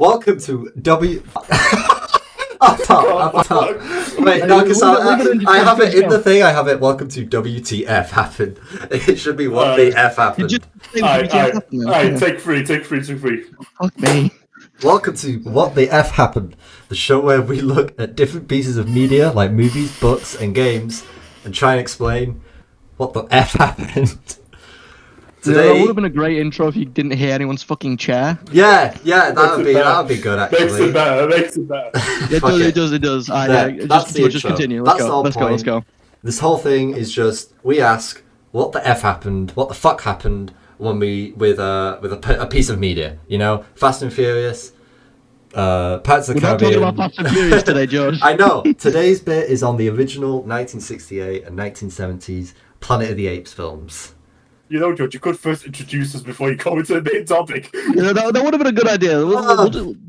Welcome to W. Up top. Wait, no, because I have it in the thing. I have it. Welcome to WTF happened. It should be what the F happened. Alright, take three. Fuck me. Welcome to What the F Happened, the show where we look at different pieces of media like movies, books, and games, and try and explain what the F happened. Today, that would have been a great intro if you didn't hear anyone's fucking chair. Yeah, that would be good actually. Makes it better. It does. That's the intro. Just continue. Let's go. This whole thing is just we ask what the F happened, what the fuck happened when we with a piece of media, you know, Fast and Furious, Pirates of the Caribbean. We're not talking about Fast and Furious today, George. I know. Today's bit is on the original 1968 and 1970s Planet of the Apes films. You know, George, you could first introduce us before you come into the main topic. That would have been a good idea.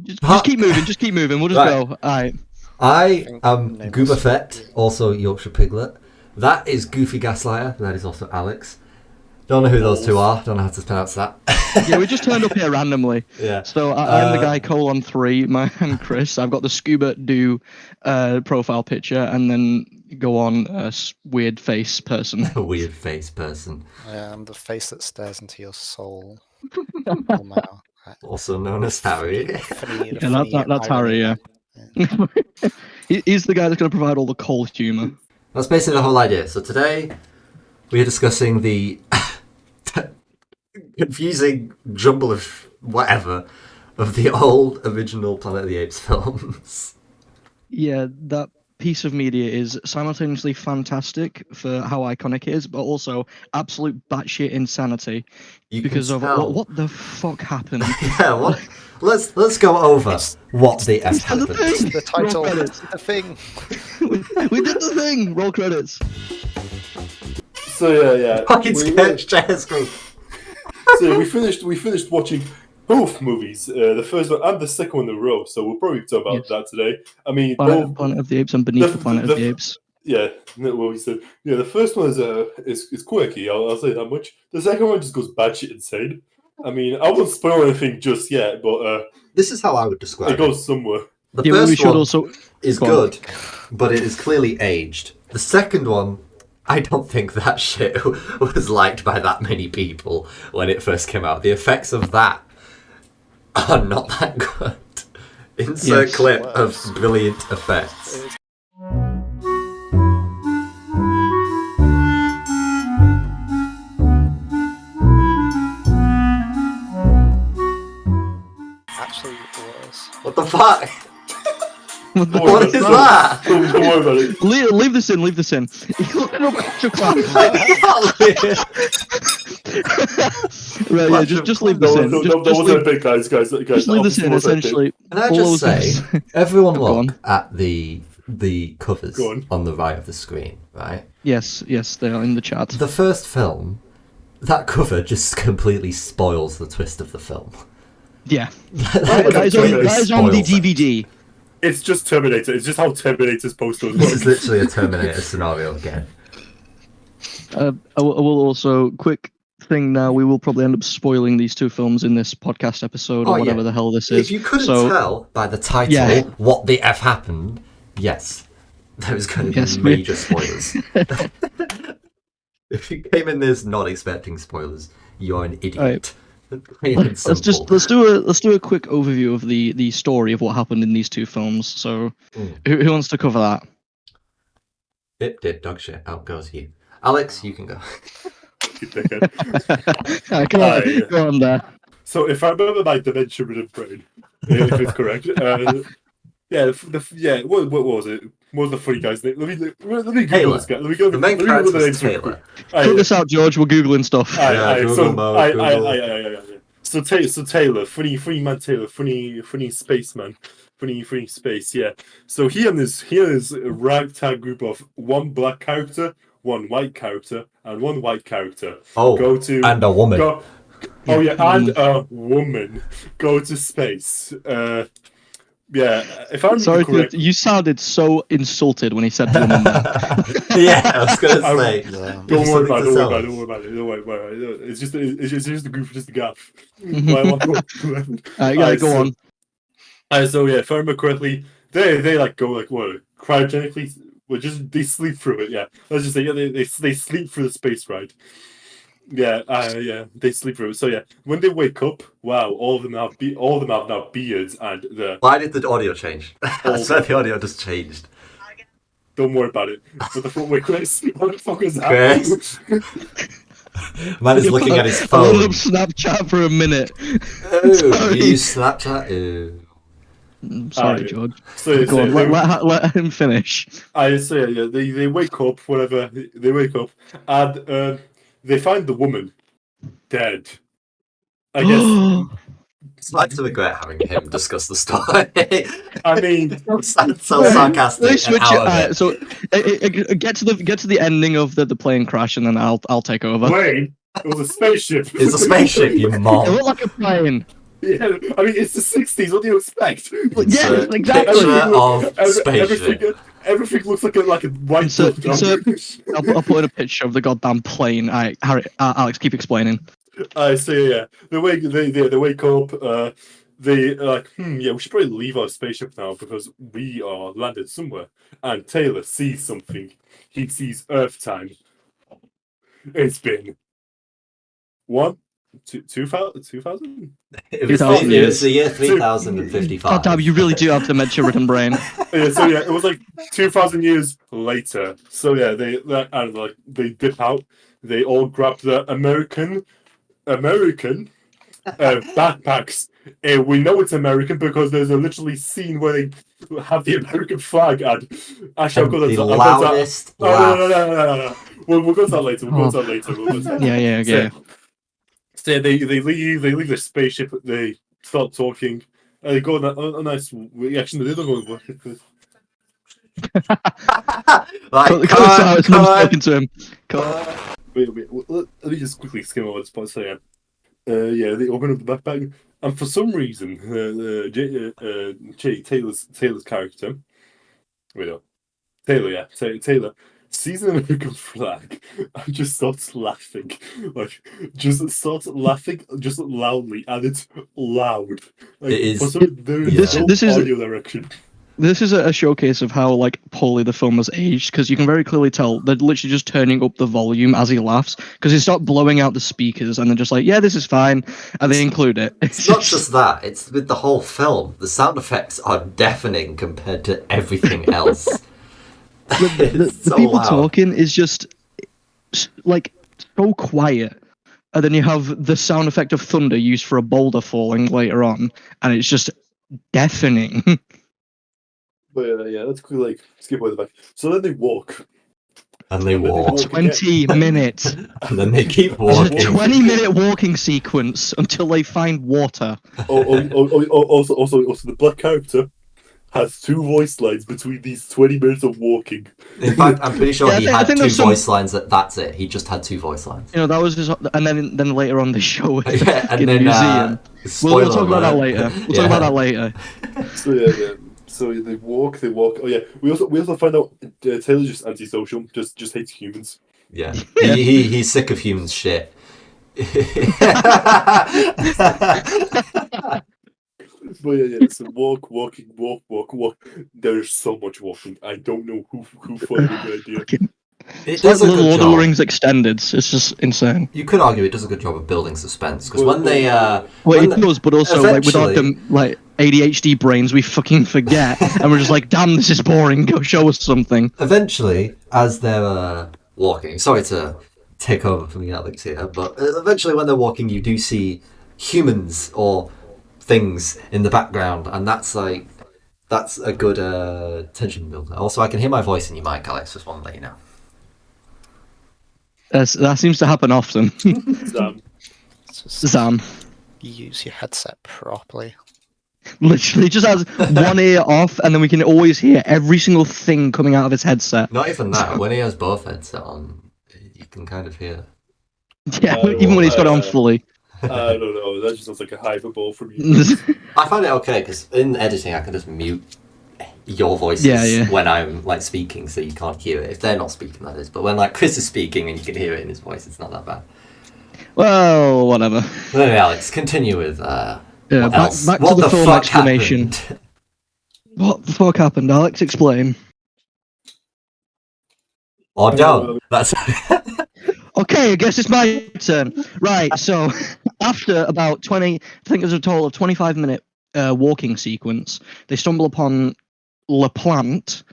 Just keep moving. We'll just go. All right. I am Gooba Fett, also Yorkshire Piglet. That is Goofy Gaslighter. That is also Alex. Don't know who those two are. Don't know how to pronounce that. Yeah, we just turned up here randomly. Yeah. So I'm the guy :3. I'm Chris. I've got the Scuba Do profile picture, and then go on weird face person. A weird face person. Yeah, I'm the face that stares into your soul. Also known as Harry. That's Harry. Yeah. He's the guy that's going to provide all the cold humour. That's basically the whole idea. So today we are discussing the confusing jumble of whatever of the old original Planet of the Apes films. Yeah, that piece of media is simultaneously fantastic for how iconic it is, but also absolute batshit insanity because of what the fuck happened. Yeah, what? Let's go over what the F happened. The title, the thing. We did the thing. Roll credits. So yeah. Fucking sketch chairs group. So we finished watching both movies, the first one and the second one in a row. So we'll probably talk about that today. I mean, Planet of the Apes and Beneath the Planet of the Apes. Yeah, what we said. Yeah, the first one is quirky. I'll say that much. The second one just goes batshit insane. I mean, I won't spoil anything just yet, but this is how I would describe it. It goes somewhere. The first one is good, but it is clearly aged. The second one, I don't think that shit was liked by that many people when it first came out. The effects of that are not that good. Insert clip of brilliant effects. Actually, it was. What the fuck? What is that? Don't worry about it. Leave this in. Right, yeah, just leave this in. That wasn't a big guys. Just leave this in, essentially. Can I just say, everyone look at the covers on the right of the screen, right? Yes, they are in the chat. The first film, that cover just completely spoils the twist of the film. Yeah. That is on the DVD. It's just Terminator. It's just how Terminator's poster was. This is literally a Terminator scenario again. I will also, quick thing now, we will probably end up spoiling these two films in this podcast episode or whatever the hell this is. If you couldn't tell by the title what the F happened, yes, there was going to be major spoilers. If you came in this not expecting spoilers, you're an idiot. Right. Let's do a quick overview of the story of what happened in these two films. So, who wants to cover that? Dip, dog shit. Out goes you, Alex. You can go. Go on there. So, if I remember my dementia-ridden brain, if it's correct, what was it? What was the funny guy's name? Let me Google this guy. The main character is Taylor. Cut this out, George. We're googling stuff. So Taylor, funny man Taylor, funny spaceman, funny space. Yeah. So he and his ragtag group of one black character, one white character, and one white character. And a woman. And a woman go to space. If I'm correct, you sounded so insulted when he said woman. Yeah, I was gonna say. Don't worry about it. It's just a goof, just a gaff. Go on. So yeah, if I remember correctly, they like go like what cryogenically, they sleep through it. Yeah, let's just say yeah, they sleep through the space ride. Yeah, they sleep through it. So yeah, when they wake up, wow, all of them have now beards and the. Why did the audio change? I swear the audio just changed. Don't worry about it. What the fuck? Wait, Chris, what the fuck is that? Chris? Man is looking at his I phone. loaded up Snapchat for a minute. Ooh, Sorry. you use Snapchat? Ooh. Sorry, George. So, Go on, let him finish. I say yeah, they wake up, whatever. They wake up and they find the woman dead. I guess. It's like to regret having him discuss the story. I mean, so sarcastic. Let me switch and out of it. So get to the ending of the plane crash, and then I'll take over. Wait, it was a spaceship. It's a spaceship, you It mom. looked like a plane. Yeah, I mean it's the 60s. What do you expect? Yeah, a exactly. picture of spaceship. Everything looks like a white. I'll put in a picture of the goddamn plane. Alex, keep explaining. I see. Yeah, they wake up. They like, yeah, we should probably leave our spaceship now because we are landed somewhere. And Taylor sees something. He sees Earth time. It's been 2000. It 2000 was the year 3055. God damn, you really do have dementia-ridden brain. Yeah, so yeah, it was like 2,000 years later. So yeah, they dip out. They all grab the American backpacks. We know it's American because there's a literally scene where they have the American flag and actually I've got the that. loudest laugh. No. We'll go to that later. Yeah. So they leave the spaceship. They start talking. They go on a nice. Actually, they don't go on work. Like, Come on, talking to him. Wait. Let me just quickly skim over this point. So yeah, they open up the backpack, and for some reason, Taylor's character, Taylor sees an American flag and just starts laughing, just loudly, and it's loud. Like, it is. This is audio direction. This is a showcase of how like poorly the film has aged, because you can very clearly tell they're literally just turning up the volume as he laughs, because they start blowing out the speakers and they're just like, yeah, this is fine, and they include it. It's not just that, it's with the whole film. The sound effects are deafening compared to everything else. The so people loud. talking is just like so quiet, and then you have the sound effect of thunder used for a boulder falling later on, and it's just deafening. But yeah, let's quickly like skip over the back. So then they walk. And they walk. 20 minutes. And then they keep There's walking. a 20-minute walking sequence until they find water. Also, the black character has 2 voice lines between these 20 minutes of walking. In fact, I'm pretty sure he had 2 there's voice lines. That's it. He just had 2 voice lines. You know, that was just, and then later on they show it Yeah, and in the then museum. spoiler We'll talk about that alert. later. We'll talk about that later. So yeah. So they walk. Oh yeah. We also find out Taylor's just antisocial. Just hates humans. Yeah. He's sick of humans shit. But yeah. So walk. There's so much walking. I don't know who thought of the idea. It It's like does a the good Lord of the job. Rings extended. It's just insane. You could argue it does a good job of building suspense because Well, when they Well, when it does, but also like without eventually- them like ADHD brains, we fucking forget, and we're just like, damn, this is boring. Go show us something. eventually, as they're walking, sorry to take over from the Alex here, but eventually when they're walking, you do see humans or things in the background, and that's a good tension builder. Also, I can hear my voice in your mic, Alex. Just want to let you know. That seems to happen often. Zam. Use your headset properly. Literally just has one ear off, and then we can always hear every single thing coming out of his headset. Not even that. When he has both headset on, you can kind of hear. Yeah, even when he's got it on fully. I don't know. That just sounds like a hyperbole from you. I find it okay because in editing, I can just mute your voices when I'm like speaking, so you can't hear it. If they're not speaking, that is. But when like Chris is speaking and you can hear it in his voice, it's not that bad. Well, whatever. But anyway, Alex, continue with what else? Back What to the film fuck explanation. happened? What the fuck happened, Alex? Explain. Or don't. That's Okay, I guess it's my turn. Right, so after about 20, I think there's a total of 25-minute walking sequence, they stumble upon La Plante,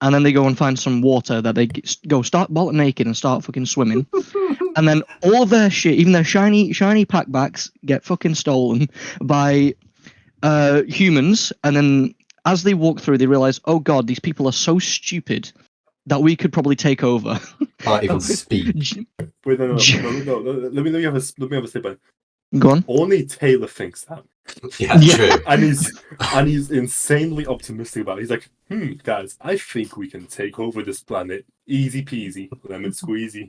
and then they go and find some water that they go start bolt naked and start fucking swimming. And then all of their shit, even their shiny packbacks, get fucking stolen by humans. And then as they walk through, they realize, oh god, these people are so stupid that we could probably take over. can't even speak. Wait, no. Let me have a statement. Go on. Only Taylor thinks that. Yeah, true. And he's insanely optimistic about it. He's like, guys, I think we can take over this planet. Easy peasy, lemon squeezy.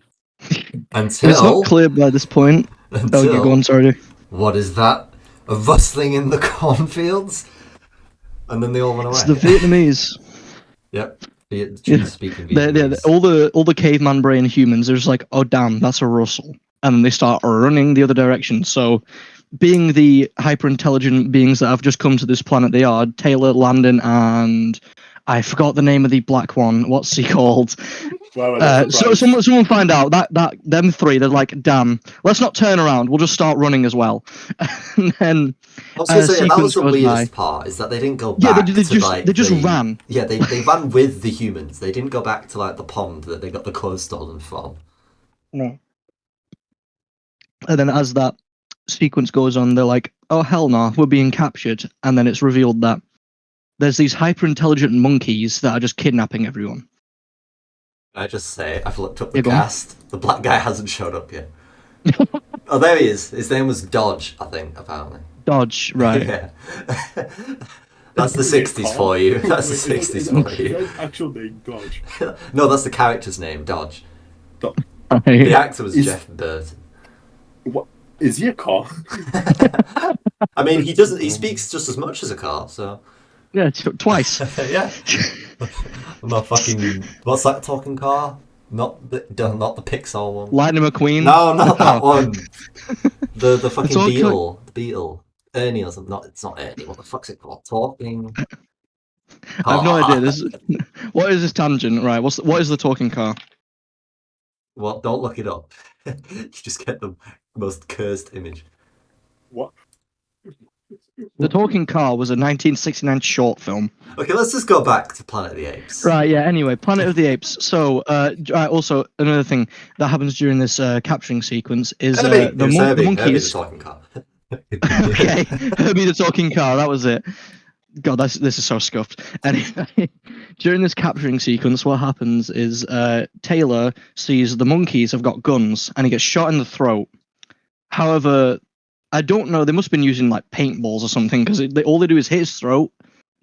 Until It's not clear by this point. Until, go on, sorry. What is that? A rustling in the cornfields? And then they all run away. It's the Vietnamese. Yep. Speaking They're, Vietnamese. all the caveman brain humans are just like, oh damn, that's a rustle. And then they start running the other direction. So being the hyper intelligent beings that have just come to this planet they are, Taylor, Landon, and I forgot the name of the black one. What's he called? Wow, so someone find out that them three, they're like, damn, let's not turn around, we'll just start running as well. And then I was gonna say, that was the goes weirdest by. part, is that they didn't go back they just ran. Yeah, they ran with the humans. They didn't go back to like the pond that they got the clothes stolen from. No. And then as that sequence goes on, they're like, oh hell no, we're being captured. And then it's revealed that there's these hyper intelligent monkeys that are just kidnapping everyone. I just say, I've looked up the cast. The black guy hasn't showed up yet. Oh, there he is. His name was Dodge, I think, apparently. Dodge, right. Yeah. That's the 60s for you. That's the 60s for you. Actual name, Dodge. No, that's the character's name, Dodge. Right. The actor was Jeff Burton. What? Is he a car? I mean, he speaks just as much as a car, so... Yeah, twice. Yeah. My fucking... What's that talking car? Not the Pixar one. Lightning McQueen? No, not that one. The fucking all beetle. The beetle. Ernie or something. It's not Ernie. What the fuck's it called? Talking... I have no idea. What is this tangent? Right, what is the talking car? Well, don't look it up. You just get the most cursed image. What? The Talking Car was a 1969 short film. Okay, let's just go back to Planet of the Apes. Right, yeah, anyway, Planet of the Apes. So, also, another thing that happens during this capturing sequence is the monkeys... the talking car. Okay, Herbie the Talking Car, that was it. God, this is so scuffed. Anyway, during this capturing sequence, what happens is Taylor sees the monkeys have got guns, and he gets shot in the throat. However, I don't know, they must have been using like paintballs or something, because all they do is hit his throat,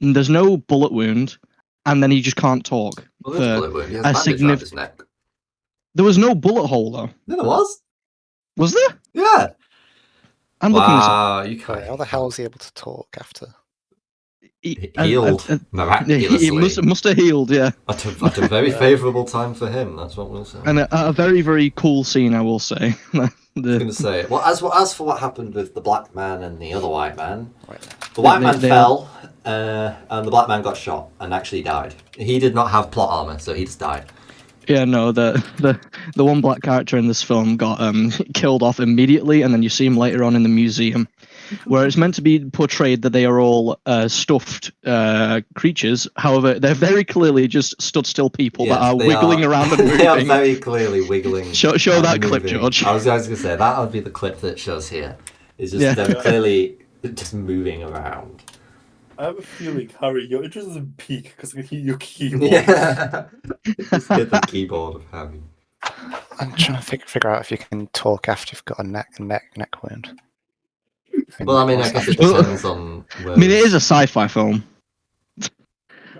and there's no bullet wound, and then he just can't talk. Well, there's a bullet wound. He has a bandage around his neck. There was no bullet hole, though. No, there was. Was there? Yeah. I'm looking this up. You can't. How the hell is he able to talk after? He healed miraculously. He must have healed, yeah. At a very favourable time for him, that's what we'll say. And a very, very cool scene, I will say. I was going to say, well, as for what happened with the black man and the other white man, Right. the white man fell, and the black man got shot and actually died. He did not have plot armor, so he just died. Yeah, no, the one black character in this film got killed off immediately, and then you see him later on in the museum, where it's meant to be portrayed that they are all stuffed creatures. However, they're very clearly just stood still people that are wiggling around and moving. They are very clearly wiggling. Show that clip, George. I was going to say, that would be the clip that shows here. It's just them clearly just moving around. I have a feeling, Harry, your interest is in peak because I can hear your keyboard. Yeah. Just get the keyboard of Harry. I'm trying to figure out if you can talk after you've got a neck wound. Well, I mean, I guess it depends on where... I mean, it is a sci-fi film.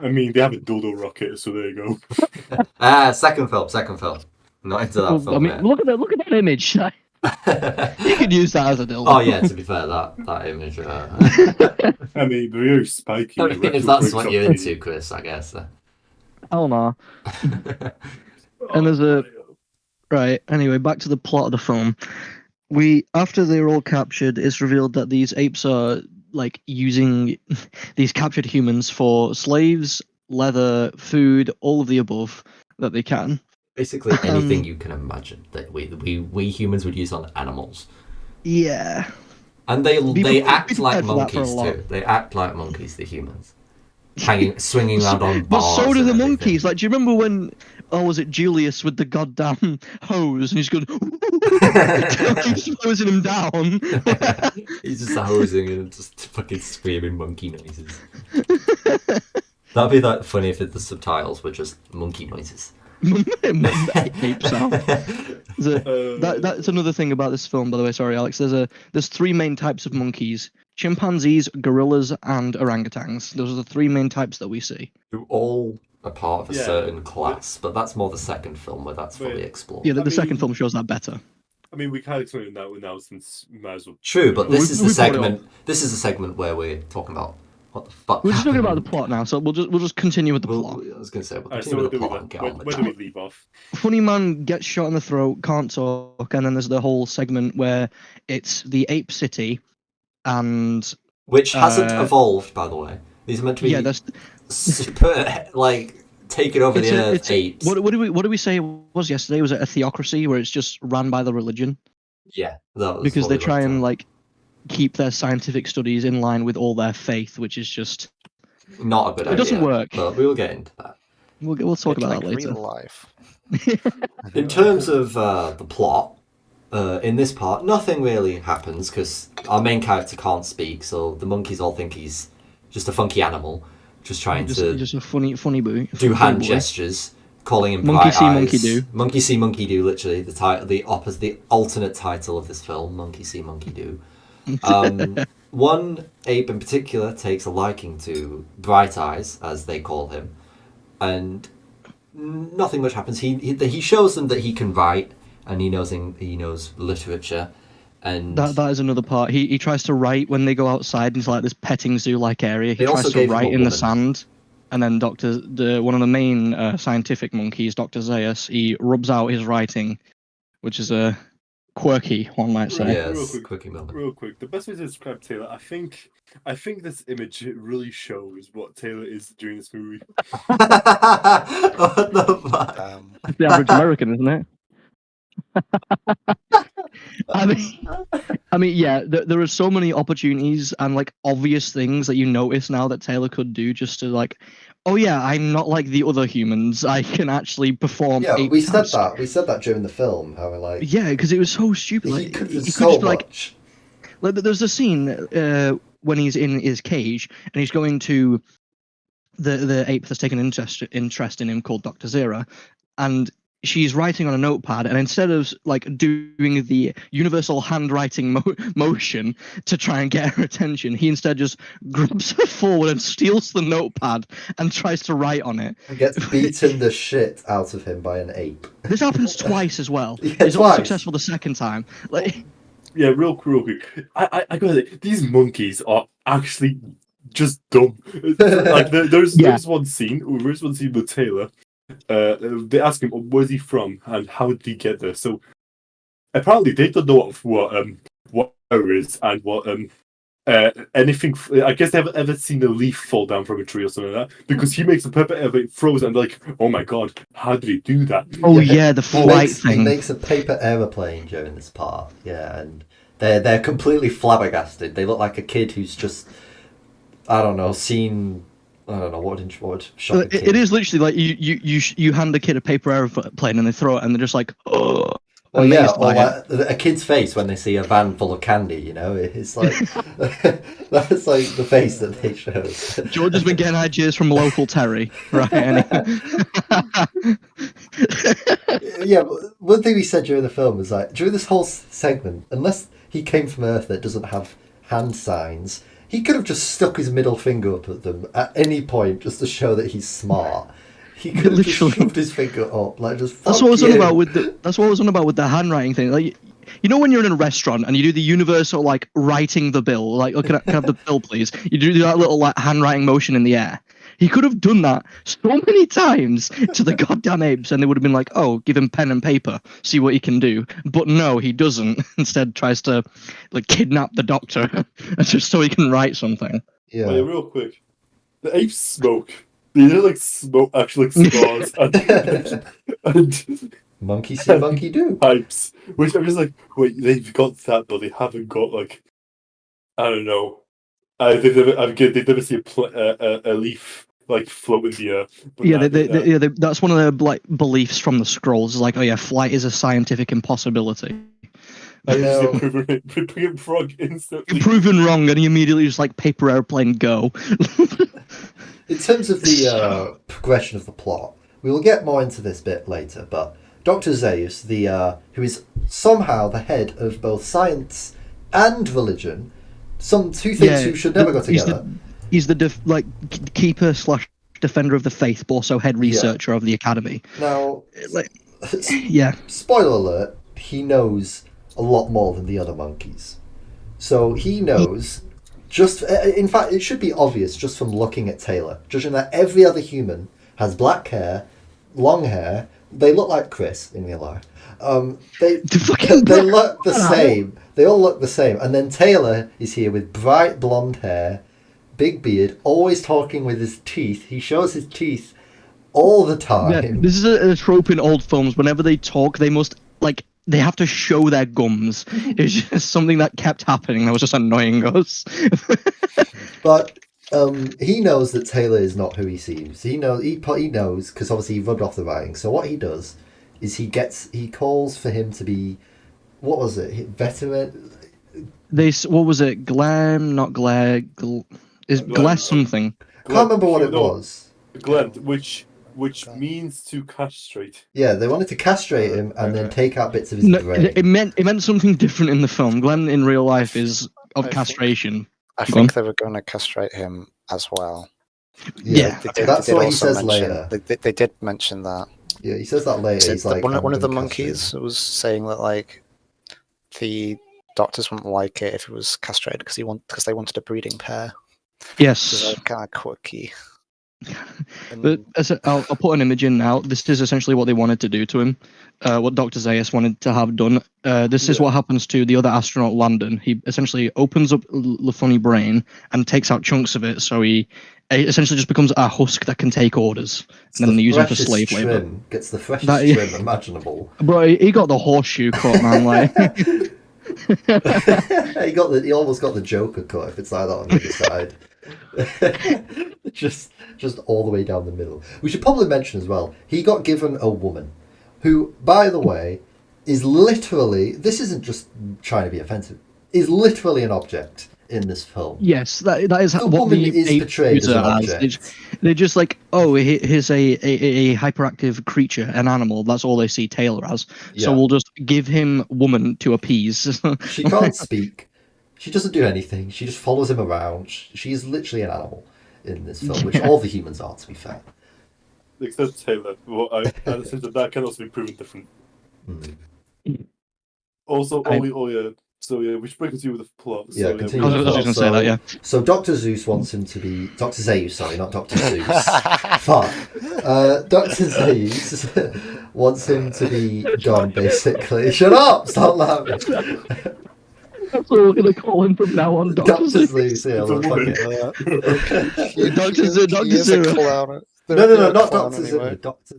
I mean, they have a dildo rocket, so there you go. Second film. Not into that film. I mean, look at that image. You could use that as a dildo. Oh yeah, to be fair, that image. I mean, they're very spiky. I mean, if that's what you're into, Chris, I guess. Hell no. And there's a... Right, anyway, back to the plot of the film. After they're all captured, it's revealed that these apes are like using these captured humans for slaves, leather, food, all of the above that they can. Basically anything you can imagine that we humans would use on animals. Yeah. And they act be like prepared for that for a monkeys lot. too. They act like monkeys, the humans. Swinging around on But bars. so do and the everything. monkeys. Like, do you remember when? Oh, was it Julius with the goddamn hose, and he's going, he's hosing him down. He's just hosing and just fucking screaming monkey noises. That'd be that funny if the subtitles were just monkey noises. Ape sound. That's another thing about this film, by the way. Sorry, Alex. There's three main types of monkeys: chimpanzees, gorillas, and orangutans. Those are the three main types that we see. Who all are part of a certain class, but that's more the second film where that's fully explored. Yeah, the second film shows that better. I mean, we can't explain that now since we might as well. True, but this is the we brought it segment. This is the segment where we're talking about what the fuck. We're just talking about the happened. plot now, so we'll just continue with the plot. I was going to say, we'll Alright, continue so with the plot and get on with where do we leave off? Funny man gets shot in the throat, can't talk, and then there's the whole segment where it's the ape city, and which hasn't evolved, by the way. These are meant to be super like taking over the earth apes. What do we say it was yesterday? Was it a theocracy where it's just run by the religion? Yeah, that was because they try and like keep their scientific studies in line with all their faith, which is just not a good idea. It doesn't work. But we will get into that. We'll talk about that later. Real life. In terms of the plot, in this part, nothing really happens because our main character can't speak, so the monkeys all think he's just a funky animal, just trying to just a funny boo. Do hand gestures, calling him monkey bright see, eyes. monkey do. Monkey see, monkey do. Literally, the alternate title of this film, Monkey see, monkey do. One ape in particular takes a liking to Bright Eyes, as they call him, and nothing much happens. He shows them that he can write, and he knows literature, and that is another part. He tries to write when they go outside into like this petting zoo like area. He tries to write in the sand, and then one of the main scientific monkeys, Dr. Zaius, he rubs out his writing, which is a quirky, one might say. Yes, quirky moment. Real quick, the best way to describe Taylor, I think this image really shows what Taylor is during this movie. What the fuck? It's the average American, isn't it? I mean, yeah. There are so many opportunities and like obvious things that you notice now that Taylor could do just to like, oh yeah, I'm not like the other humans. I can actually perform. Yeah, we said that. We said that during the film. How we're like, yeah, because it was so stupid. Like, he could just so be like, much. Like, there's a scene when he's in his cage and he's going to the ape that's taken an interest in him called Dr. Zira, and she's writing on a notepad, and instead of like doing the universal handwriting motion to try and get her attention, he instead just grabs her forward and steals the notepad and tries to write on it. And gets beaten the shit out of him by an ape. This happens twice as well. Yeah, He's twice. not successful the second time. Like, yeah, real quick. I gotta say, these monkeys are actually just dumb. Like there's one scene with Taylor. They ask him where's he from and how did he get there. So apparently they don't know what is and what anything. I guess they haven't ever seen a leaf fall down from a tree or something like that, because he makes a perfect of it, throws it, and like, oh my god, how did he do that? Oh yeah, the flight thing. He makes a paper aeroplane during this part. Yeah, and they're completely flabbergasted. They look like a kid who's just, I don't know, seen. I don't know what shock. It is literally like you hand a kid a paper airplane and they throw it and they're just like, oh. Well, yeah, or like a kid's face when they see a van full of candy. You know, it's like that's like the face that they show. George has been getting ideas from local Terry, right? Yeah, one thing we said during the film was like during this whole segment, unless he came from Earth that doesn't have hand signs, he could have just stuck his middle finger up at them at any point just to show that he's smart. He could have just shoved his finger up, like just. That's what I was on about with the. That's what I was on about with the handwriting thing. Like, you know, when you're in a restaurant and you do the universal like writing the bill, like, oh, can I have the bill, please? You do that little like handwriting motion in the air. He could have done that so many times to the goddamn apes, and they would have been like, "Oh, give him pen and paper, see what he can do." But no, he doesn't. Instead, tries to like kidnap the doctor just so he can write something. Yeah. Wait, real quick. The apes smoke. They don't like smoke, actually like cigars and Monkey see, monkey do. pipes. Which I'm just like, wait, they've got that, but they haven't got like, I don't know. They've never seen a leaf like float in the air. But Yeah, that's one of the like beliefs from the scrolls. Is like, oh yeah, flight is a scientific impossibility. I You just know- proven frog instantly. Proven wrong, and he immediately just like paper airplane go. In terms of the progression of the plot, we will get more into this bit later, but Dr. Zeus, who is somehow the head of both science and religion, two things who should never go together. He's the keeper / defender of the faith, but also head researcher of the academy. Now, Yeah. Spoiler alert, he knows a lot more than the other monkeys. So he knows, in fact, it should be obvious just from looking at Taylor, judging that every other human has black hair, long hair, they look like Chris in real life. They look the same. They all look the same. And then Taylor is here with bright blonde hair, big beard, always talking with his teeth. He shows his teeth all the time. Yeah, this is a trope in old films. Whenever they talk, they must they have to show their gums. It's just something that kept happening. That was just annoying us. But he knows that Taylor is not who he seems. He knows because obviously he rubbed off the writing. So what he does is he calls for him to be, what was it? Veteran. What was it? Glam, not glare. Is Glare something? Can't remember what it was. Glenn, which means to castrate. Yeah, they wanted to castrate him and then take out bits of his brain. It meant something different in the film. Glenn in real life is of castration. I think they were going to castrate him as well. Yeah. That's what he says later. They did mention that. Yeah, he says that later. He's like, one of the monkeys was saying that like the doctors wouldn't like it if it was castrated because they wanted a breeding pair. Yes. Kind of quirky. But I'll put an image in now. This is essentially what they wanted to do to him. What Dr. Zaius wanted to have done. This is what happens to the other astronaut, Landon. He essentially opens up the funny brain and takes out chunks of it. So he essentially just becomes a husk that can take orders. And then they use him for slave labor. Gets the freshest trim imaginable. Bro, he got the horseshoe cut, man. Like. He almost got the Joker cut if it's like that on the other side. just all the way down the middle. We should probably mention as well, he got given a woman who, by the way, is literally, this isn't just trying to be offensive, is literally an object in this film. Yes, that is the what woman the is portrayed as an object. They're just like, oh, here's a hyperactive creature, an animal. That's all they see Taylor as. Yeah. So we'll just give him woman to appease. She can't speak. She doesn't do anything. She just follows him around. She is literally an animal in this film, which all the humans are, to be fair. Except Taylor. Well, that can also be proven different. Mm. Also, so yeah, we should break into with the plot. Yeah, so, continue. I was going to say that, yeah. So Dr. Zeus wants him to be... Dr. Zeus, sorry, not Dr. Zeus. Fuck. Dr. Zeus wants him to be gone, basically. Shut up! Stop laughing. That's what we're going to call him from now on, Dr. Zeus. Yeah, we'll fuck it. Dr. Zero. No, not Dr. Zero. Dr.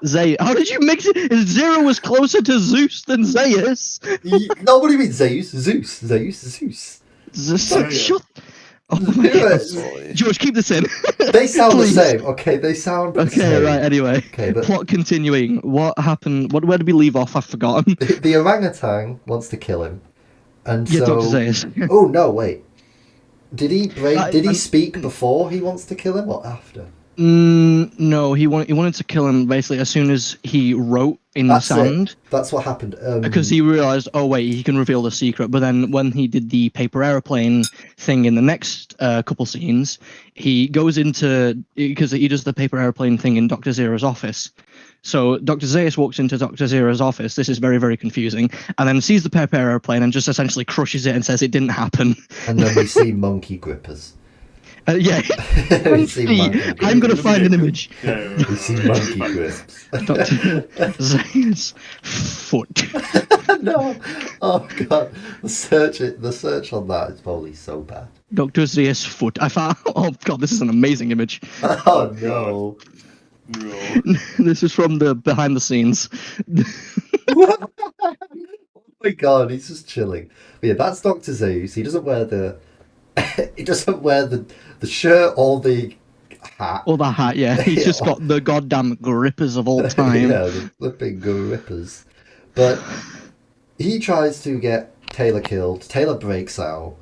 Zay. How did you mix it? Zero was closer to Zeus than Zaius. No, what do you mean Zeus? Zeus. Shut. Oh my God. George, keep this in. They sound the same. Okay, they sound the same. Okay, right, anyway. Okay, but plot continuing. What happened? Where did we leave off? I've forgotten. The orangutan wants to kill him. And Yeah, so... Dr. Zaius. Oh, no, wait. Did he speak before he wants to kill him or after? No, he wanted to kill him basically as soon as he wrote in the sand. That's what happened. Because he realized, oh wait, he can reveal the secret. But then when he did the paper airplane thing in the next couple scenes, he goes because he does the paper airplane thing in Dr. Zero's office. So Dr. Zaius walks into Dr. Zero's office. This is very, very confusing. And then sees the paper airplane and just essentially crushes it and says it didn't happen. And then we see monkey grippers. Yeah. We see monkey I'm gonna grips. find an image. Yeah. We see monkey grips. Dr. Zayas foot. No, oh god, the search on that is probably so bad. Dr. Zayas foot. I found. Oh god, this is an amazing image. Oh no. No. This is from the behind the scenes. Oh my god, he's just chilling. But yeah, that's Dr. Zeus. He doesn't wear the he doesn't wear the shirt or the hat. Or the hat, yeah. He's just got the goddamn grippers of all time. Yeah, the flipping grippers. But he tries to get Taylor killed. Taylor breaks out.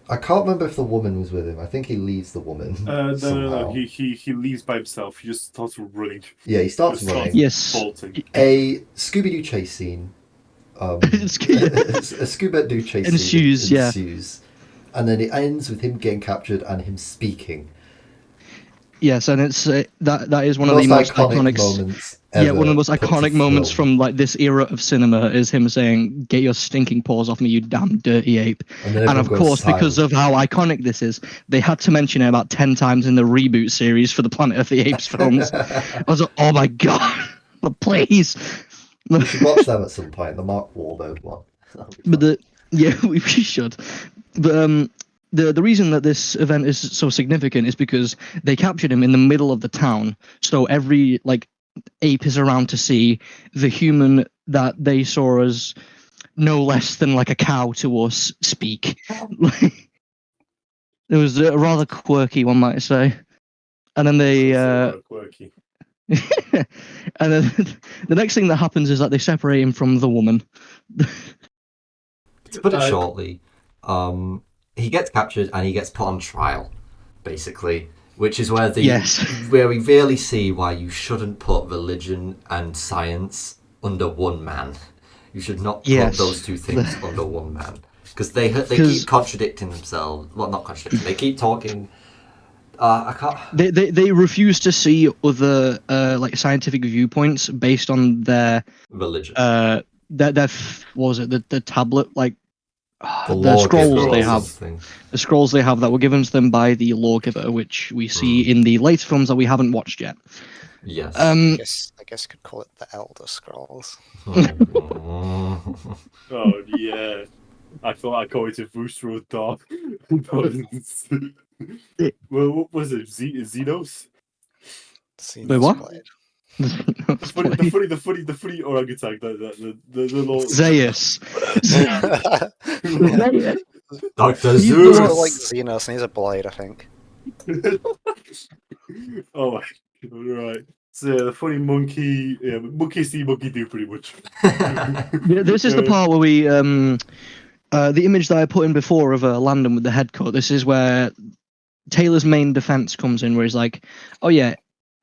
I can't remember if the woman was with him. I think he leaves the woman. No. He leaves by himself. He just starts running. Yeah, he starts Just running. Yes. Bolting. A Scooby-Doo chase scene. A Scooby-Doo chase Ensues, scene yeah. ensues. And then it ends with him getting captured and him speaking. Yes, and it's that is one of the most iconic moments. Yeah, one of the most put to iconic moments film. from like this era of cinema is him saying, "Get your stinking paws off me, you damn dirty ape!" And then And everyone of goes course, because silent. of how iconic this is, they had to mention it about 10 times in the reboot series for the Planet of the Apes films. I was like, "Oh my god, please!" We should watch them at some point. The Mark Wahlberg one. But we should. But the reason that this event is so significant is because they captured him in the middle of the town, so every like ape is around to see the human that they saw as no less than like a cow to us speak. It was rather quirky, one might say. And then they Quirky. and then the next thing that happens is that they separate him from the woman. To put it shortly, he gets captured and he gets put on trial, basically, which is where where we really see why you shouldn't put religion and science under one man. You should not put those two things under one man, because they keep contradicting themselves. Well, not contradicting. They keep talking. I can't. They refuse to see other like scientific viewpoints based on their religion. Their what was it? The tablet, like the scrolls they have. Something. The scrolls they have that were given to them by the lawgiver, which we see in the later films that we haven't watched yet. Yes. I guess you could call it the Elder Scrolls. Oh yeah. I thought I called it a Vusro dog. Well, what was it? Xenos? Wait, what? The funny orangutan. The little Zeus. Dr. He's Zeus. like Xenos, and he's a blade, I think. Oh my god, right. So yeah, the funny monkey, monkey see, monkey do, pretty much. This is the part where we the image that I put in before of Landon with the head cut. This is where Taylor's main defense comes in, where he's like, "Oh yeah,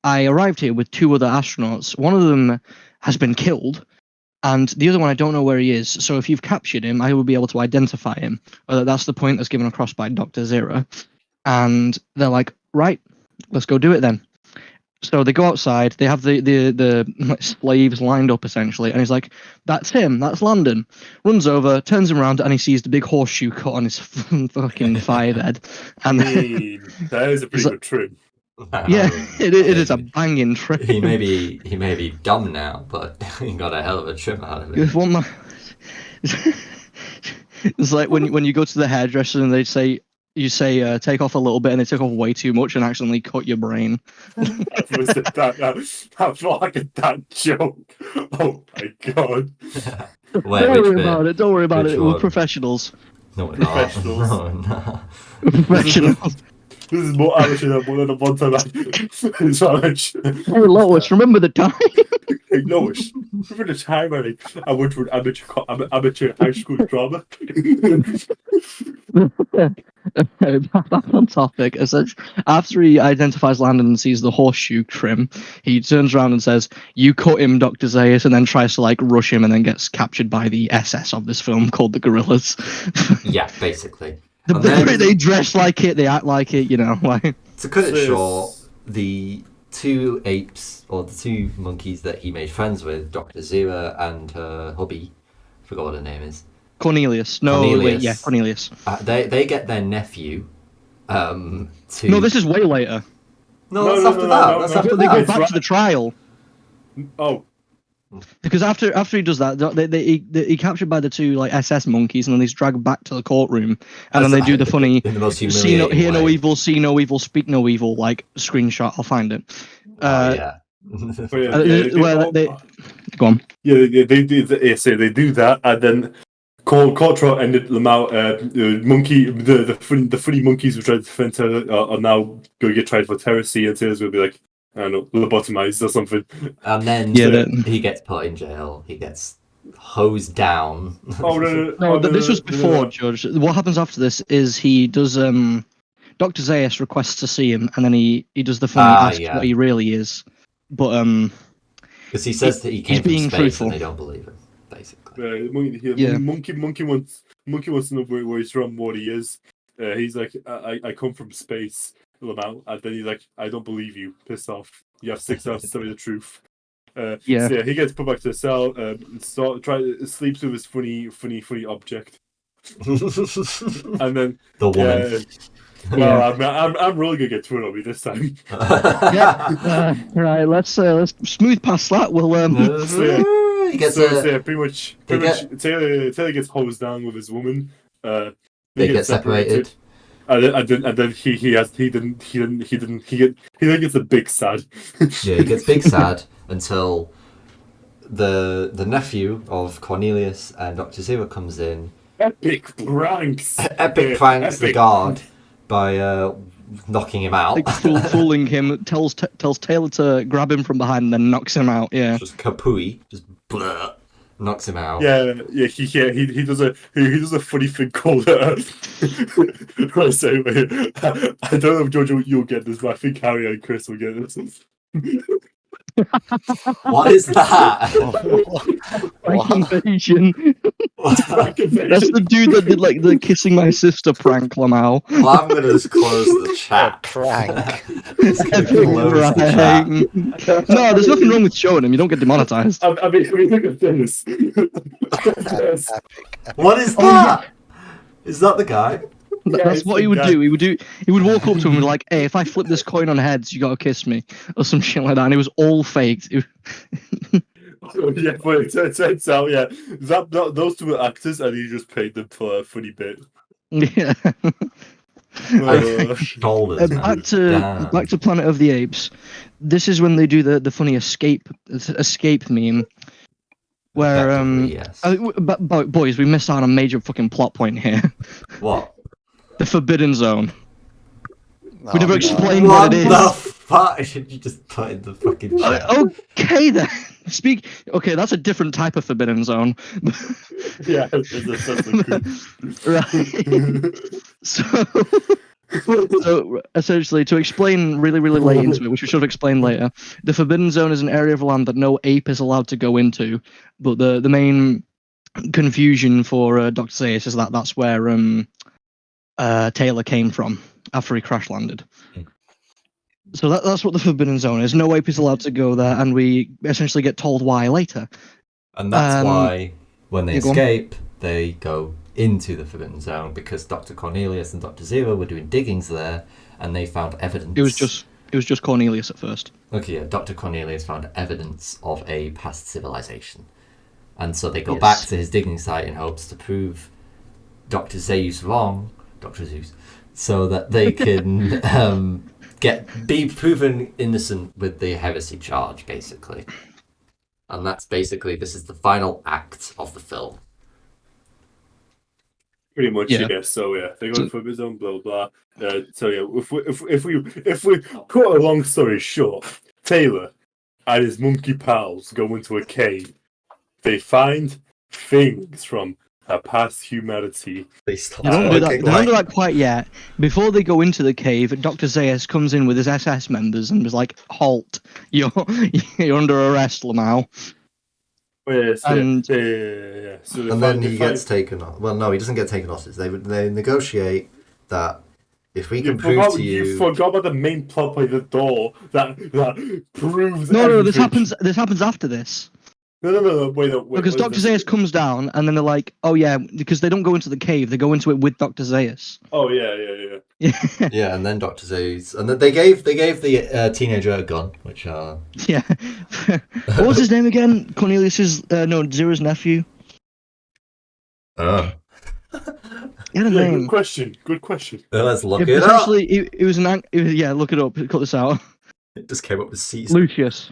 I arrived here with 2 other astronauts. One of them has been killed, and the other one I don't know where he is. So if you've captured him, I will be able to identify him." That's the point that's given across by Dr. Zero. And they're like, "Right, let's go do it then." So they go outside. They have the slaves lined up essentially, and he's like, "That's him. That's Landon." Runs over, turns him around, and he sees the big horseshoe cut on his fucking thigh head. And that is a pretty good trim. Yeah, it is a banging trim. He may be dumb now, but he got a hell of a trim out of it. It's like when you go to the hairdresser and they say. You say take off a little bit, and they took off way too much and accidentally cut your brain. That felt like a dad joke. Oh my god! Don't worry about it. Don't worry about it. We're professionals. No, we're not. Professionals. No. Professionals. This is more amateur than the one time Hey Lois, remember the time? Hey Lois, remember the time I went to an amateur high school drama? Back on topic. After he identifies Landon and sees the horseshoe trim, he turns around and says, "You cut him, Dr. Zayas," and then tries to like rush him, and then gets captured by the SS of this film called the Gorillas. Yeah, basically. They dress like it, they act like it, you know. Like to cut it short, the 2 apes or the 2 monkeys that he made friends with, Dr. Zira and her hubby, forgot what her name is. Cornelius. No, Cornelius. wait, yeah, Cornelius. They get their nephew, To No, this is way later. no, No, that's no, after no, that. no, That's no. after They go that. back right. to the trial. Oh, Because after he does that, he captured by the two like SS monkeys, and then he's dragged back to the courtroom, and then they do the funny in the most "see no, humiliating hear no way. evil, see no evil, speak no evil" like screenshot. I'll find it. Oh yeah. Where they go on. yeah, they do. So they do that, and then Cortro ended them out. Monkey, the funny monkeys who tried to defend Taylor are now going to get tried for heresy, and Taylor's going to be like, I don't know, lobotomized or something. And then Yeah, he gets put in jail. He gets hosed down. Oh no! No, this was before, no. Judge. What happens after this is he does Dr. Zaius requests to see him, and then he does the funny asks yeah. what he really is, but Because he says that he came from being space truthful. and they don't believe him, basically. Yeah. Monkey wants to know where he's from, what he is. He's like, I come from space, Lamau. And then he's like, I don't believe you. Piss off. You have 6 hours to tell me the truth. Yeah. So he gets put back to the cell. Sleeps with his funny object, and then The woman. Yeah, well, I'm really gonna get thrown on me this time. Right. Let's smooth past that. We'll He gets pretty much Taylor gets hosed down with his woman. they get separated. And then he gets a big sad. Yeah, he gets big sad until the nephew of Cornelius and Dr. Zero comes in. Epic pranks. Pranks the guard by knocking him out. like fooling him. Tells Taylor to grab him from behind, and then knocks him out. Yeah. Just kapooey, just blur, knocks him out. Yeah. He does a funny thing called. Right, so I don't know if George you'll get this, but I think Harry and Chris will get this. What is that? Prank invasion. Prank invasion. That's the dude that did like the kissing my sister prank, Lamau. Well, I'm gonna just close the chat. Prank. Just gonna close the chat. No, there's nothing wrong with showing him. You don't get demonetized. I mean, look at this. Epic. What is that? Is that the guy? That's it's what the he would guy. do. He would walk up to him and be like, "Hey, if I flip this coin on heads, you gotta kiss me," or some shit like that. And it was all faked. Yeah, but it turns out, yeah, those two were actors, and he just paid them for a funny bit. Yeah. Shoulders, man. Back to Planet of the Apes. This is when they do the funny escape meme. Where Effectively, yes. but boys, we missed out on a major fucking plot point here. What? The Forbidden Zone. Oh, We never no. explained What what it is. the fuck? Should you just put in the fucking chat? Okay then. Okay, that's a different type of Forbidden Zone. Yeah, that's Right. So essentially, to explain really late into it, which we should have explained later, the Forbidden Zone is an area of land that no ape is allowed to go into. But the main confusion for Dr. Zaius is that that's where Taylor came from after he crash landed. So that's what the Forbidden Zone is. No ape is allowed to go there, and we essentially get told why later. And that's why when they you go on. escape, they go into the Forbidden Zone because Dr. Cornelius and Dr. Zero were doing diggings there, and they found evidence. It was just Cornelius at first. Okay, yeah, Dr. Cornelius found evidence of a past civilization. And so they go Yes. back to his digging site in hopes to prove Dr. Zeus wrong, Dr. Zeus, so that they can be proven innocent with the heresy charge, basically. And that's basically, this is the final act of the film. pretty much, Yeah. yeah. So yeah, they go for his own blah blah. So yeah, if we cut a long story short, Taylor and his monkey pals go into a cave. They find things from a past humanity. They stop They don't do that. They looking don't do like- that quite yet. Before they go into the cave, Dr. Zaius comes in with his SS members and was like, "Halt! You're under arrest, Lamau." Oh, yeah, so, And- yeah. So And then he gets taken off. Well, no, he doesn't get taken hostage. They negotiate that if we can prove to You you... forgot about the main plot by the door that proves. No, this everything. happens after this. No, wait. Because Dr. Zaius comes down, and then they're like, "Oh yeah," because they don't go into the cave; they go into it with Dr. Zaius. Oh yeah. Yeah, and then Dr. Zeus, and then they gave the teenager a gun, which Yeah. What was his name again? Cornelius's no, Zero's nephew. oh, He had a Yeah, name. good question. let's look it up. Essentially, it was yeah, look it up. Cut this out. It just came up with Caesar. Lucius.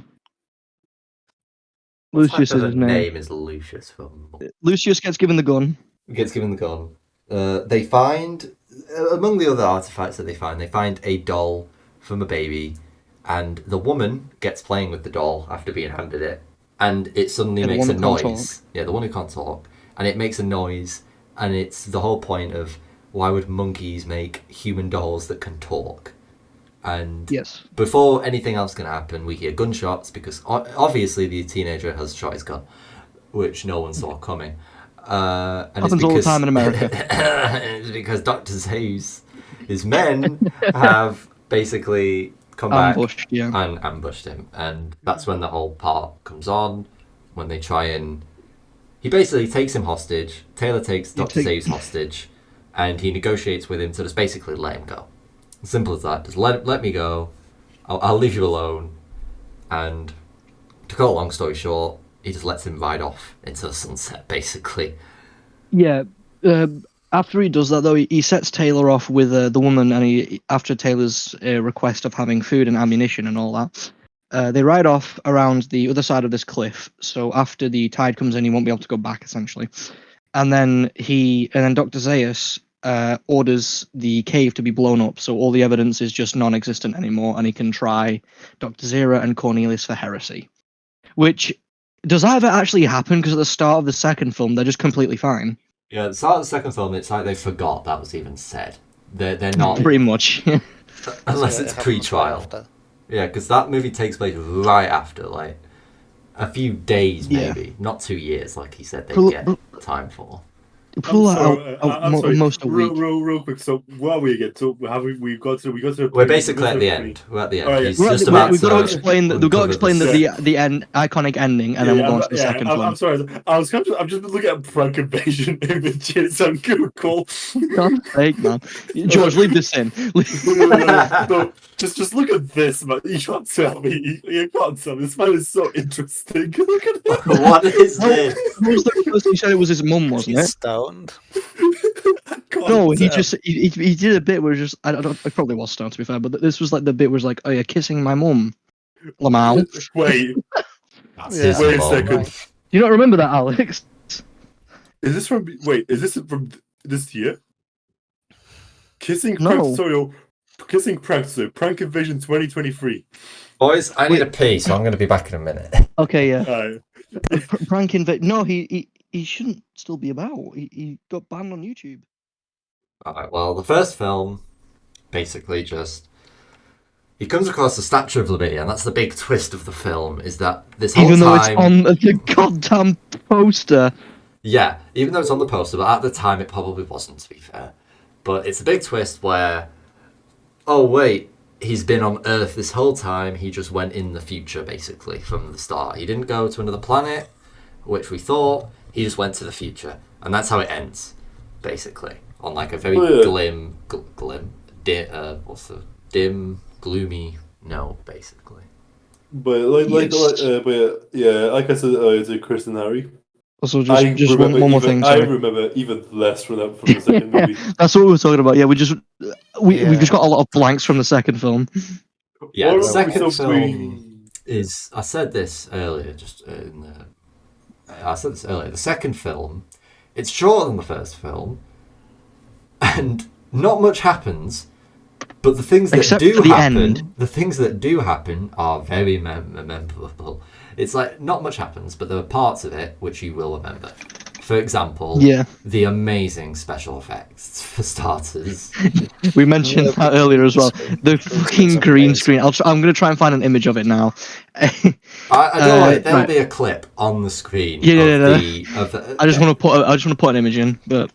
What type Lucius of is a his name. name is Lucius from? Lucius gets given the gun. Gets given the gun. They find among the other artifacts that they find a doll from a baby, and the woman gets playing with the doll after being handed it, and it suddenly Yeah, the makes a one who can't noise. Yeah, the one who can't talk, and it makes a noise, and it's the whole point of why would monkeys make human dolls that can talk? And Yes. before anything else can happen, we hear gunshots because obviously the teenager has shot his gun, which no one saw coming. And Happens it's all the because, time in America. it's because Dr. Zeus, his men, have basically come back Ambushed, yeah. and ambushed him. And that's when the whole part comes on, when they try and... He basically takes him hostage. Taylor takes Dr. Zeus hostage, and he negotiates with him to just basically let him go. Simple as that. Just let me go. I'll leave you alone. And to cut a long story short, he just lets him ride off into the sunset, basically. Yeah. After he does that, though, he sets Taylor off with the woman, and after Taylor's request of having food and ammunition and all that, they ride off around the other side of this cliff. So after the tide comes in, he won't be able to go back, essentially. And then Dr. Zeus orders the cave to be blown up, so all the evidence is just non-existent anymore, and he can try Dr. Zera and Cornelius for heresy. Which, does that ever actually happen? Because at the start of the second film, they're just completely fine. Yeah, at the start of the second film, it's like they forgot that was even said. They're not... Pretty much. Unless So it's it happens right pre-trial. after. Yeah, because that movie takes place right after, like, a few days, Yeah. maybe. Not 2 years, like he said they'd Pull- get time for. Pull that I'm out sorry. almost a week. Real quick. So where are we again? So have we got to the We're point- basically we got at to the point. end. We're at the end. Alright, He's We've just got about to explain that. We've got to explain the end iconic ending, and then we'll go on to the second I'm one. sorry. I'm just looking at prank invasion images on Google. God's sake, man! George, leave this in. No, just look at this, man. You can't tell me. You can't tell me. This man is so interesting. Look at it. What is this? What was the first thing he said? It was his mum, wasn't He's it? stoned. I can't No, he tell. just he did a bit where just I don't it probably was stoned to be fair, but this was like the bit where it's like, oh, you're kissing my mum, Lamau. Wait. That's Yeah. his Wait a mom. second. You don't remember that, Alex? Is this from? Wait, is this from this year? Kissing No. prank tutorial. Kissing prank tutorial. Prank invasion 2023. Boys, I need a pee, so I'm going to be back in a minute. Okay, yeah. Alright. Prank inv. No, he shouldn't still be about. He got banned on YouTube. Alright, well, the first film, basically just... He comes across the Statue of Liberty, and that's the big twist of the film, is that this whole Even though time... it's on the goddamn poster. Yeah, even though it's on the poster, but at the time it probably wasn't, to be fair. But it's a big twist where, oh wait, he's been on Earth this whole time, he just went in the future, basically, from the start. He didn't go to another planet, which we thought, he just went to the future. And that's how it ends, basically. On like a very dim, gloomy note, basically. But like I said, it's a Chris and Harry. Also, just one more thing. I Sorry. remember even less from the second movie. That's what we were talking about. Yeah, we've just got a lot of blanks from the second film. Yeah, What the about second so film is... I said this earlier, The second film, it's shorter than the first film, and not much happens, but the things that Except do for the happen, end. the things that do happen are very memorable. It's like, not much happens, but there are parts of it which you will remember. For example, Yeah. the amazing special effects, for starters. We mentioned that earlier as well. The fucking green screen. I'm going to try and find an image of it now. I don't know, there'll right. be a clip on the screen of the... I just want to put an image in, but...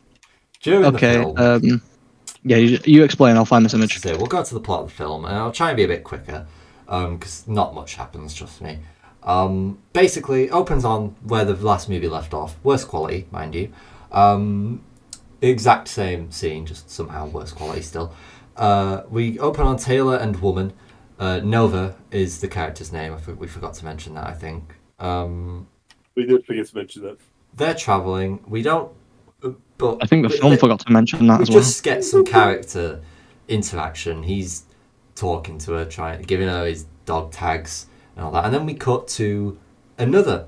During Okay, the film... yeah, you explain, I'll find this image. So we'll go to the plot of the film, and I'll try and be a bit quicker, because not much happens, trust me. Basically, opens on where the last movie left off. Worse quality, mind you. Exact same scene, just somehow worse quality still. we open on Taylor and Woman. Nova is the character's name. We forgot to mention that, I think. We did forget to mention that. They're traveling. We don't. But I think the film forgot to mention that we as well. just get some character interaction. He's talking to her, giving her his dog tags and all that, and then we cut to another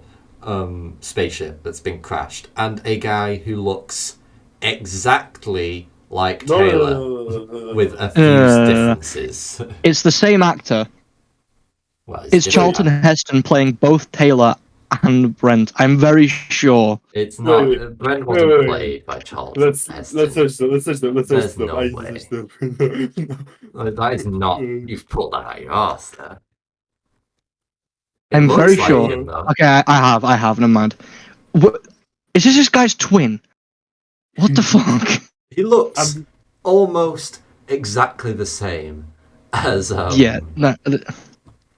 spaceship that's been crashed, and a guy who looks exactly like Taylor with a few differences. It's the same actor. Well, It's Charlton Heston playing both Taylor and Brent. I'm very sure. It's not. Wait. Brent wasn't played by Charlton Heston. Let's search them. There's no way. That is not. You've pulled that out of your arse there. I'm very like sure. him, though. Okay, I have. Never mind. What, is this guy's twin? What the fuck? He looks almost exactly the same as. Yeah. No,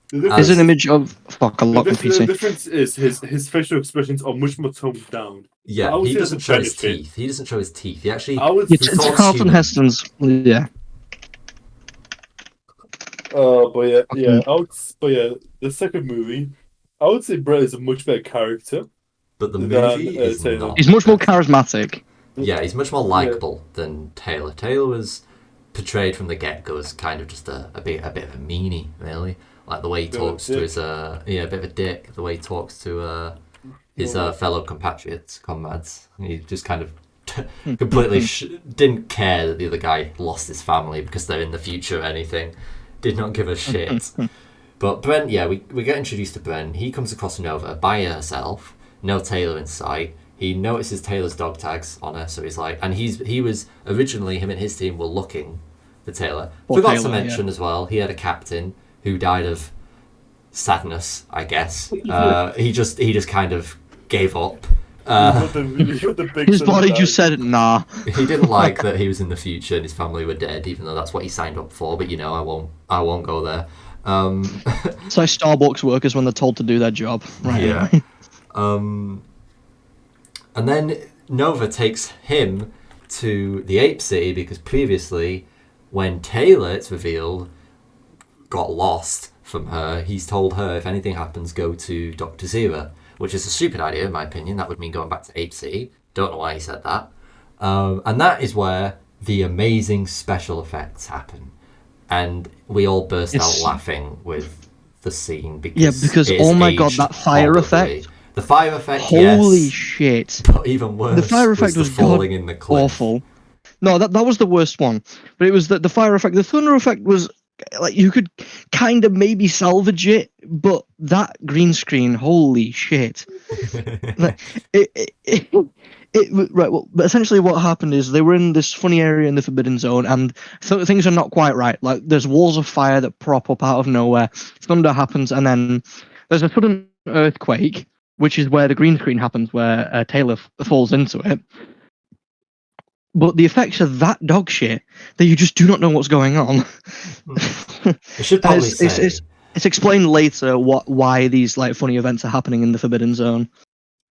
there's an image of. Fuck, I locked my The PC. difference is his facial expressions are much more toned down. Yeah, he doesn't show his teeth. He doesn't show his teeth. He actually. It's Charlton Heston's. Yeah. But the second movie, I would say Brett is a much better character. But the movie is Taylor. not. He's much more charismatic. Yeah, he's much more likable than Taylor. Taylor was portrayed from the get-go as kind of just a bit of a meanie, really. Like the way he talks to his a bit of a dick. The way he talks to his fellow compatriots, comrades. He just kind of completely didn't care that the other guy lost his family because they're in the future or anything. Did not give a shit. But Brent, we get introduced to Brent. He comes across Nova by herself, no Taylor in sight. He notices Taylor's dog tags on her, so he's like, and he was originally, him and his team were looking for Taylor. Forgot to mention as well, he had a captain who died of sadness, I guess. He just kind of gave up. His body just said nah. He didn't like that he was in the future and his family were dead, even though that's what he signed up for. But I won't go there. It's like Starbucks workers when they're told to do their job. Right. Yeah. And then Nova takes him to the Ape City because previously, when Taylor, it's revealed, got lost from her, he's told her if anything happens, go to Dr. Zira, which is a stupid idea in my opinion. That would mean going back to Ape City. Don't know why he said that. And that is where the amazing special effects happen. And we all burst out laughing with the scene because oh my god, that fire effect. The fire effect, holy shit. But even worse, the fire effect was falling in the cliff. Awful. No, that was the worst one. But it was the fire effect. The thunder effect was like you could kind of maybe salvage it, but that green screen, holy shit! Like, right. Well, but essentially, what happened is they were in this funny area in the Forbidden Zone, and things are not quite right. Like there's walls of fire that prop up out of nowhere. Thunder happens, and then there's a sudden earthquake, which is where the green screen happens, where Taylor falls into it. But the effects are that dog shit that you just do not know what's going on. I should probably say it's explained later why these like funny events are happening in the Forbidden Zone.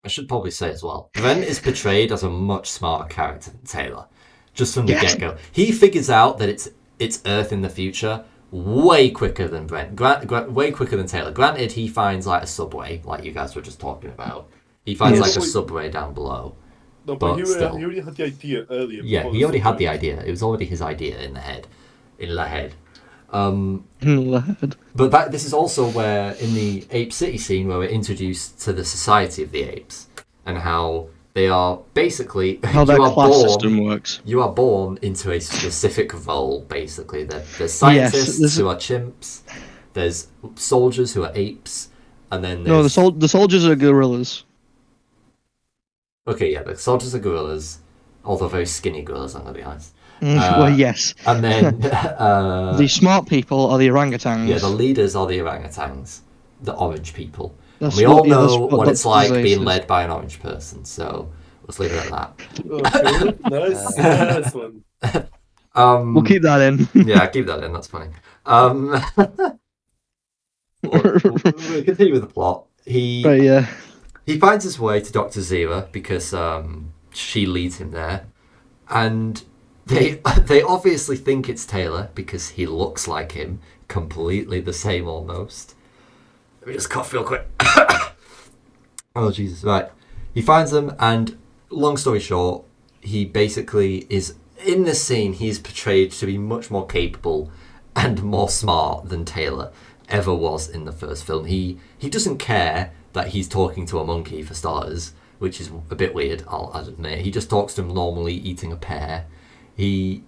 I should probably say as well, Brent is portrayed as a much smarter character than Taylor, just from the get-go. He figures out that it's Earth in the future way quicker than Brent. Way quicker than Taylor. Granted, he finds like a subway, like you guys were just talking about. He finds like a subway down below. No, but he already had the idea earlier. Yeah, he already had the idea. It was already his idea in the head. But this is also where, in the Ape City scene, where we're introduced to the Society of the Apes, and how they are basically... How their class system works. You are born into a specific role, basically. There's scientists who are chimps, there's soldiers who are apes, and then there's... No, the soldiers are gorillas. Okay, yeah, the soldiers are gorillas, although very skinny gorillas, I'm going to be honest. Well, yes. And then... the smart people are the orangutans. Yeah, the leaders are the orangutans, the orange people. We all know what it's like being led by an orange person, so let's leave it at that. Nice one. We'll keep that in. Yeah, keep that in, that's funny. We'll continue with the plot. He finds his way to Dr. Zira because she leads him there, and they obviously think it's Taylor because he looks like him, completely the same almost. Let me just cough real quick. Oh Jesus! Right, he finds them, and long story short, he basically is in this scene. He's portrayed to be much more capable and more smart than Taylor ever was in the first film. He doesn't care that he's talking to a monkey for starters, which is a bit weird. I'll admit. He just talks to him normally, eating a pear. They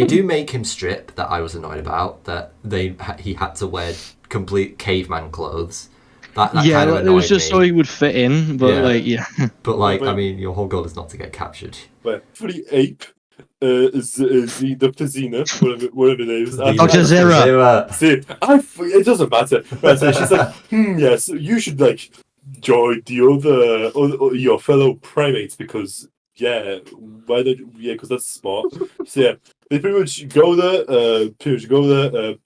do make him strip. That I was annoyed about. That he had to wear complete caveman clothes. That yeah, kind of like, annoyed it was just me. so he would fit in, but Yeah. like, yeah. But like, Well, I mean, your whole goal is not to get captured. Well, for the ape, Dr. Zena, whatever it is. Dr. Zera. See, it doesn't matter. Right, so she's like, yes, you should like join the other your fellow primates because why don't because that's smart. So yeah, they pretty much go there.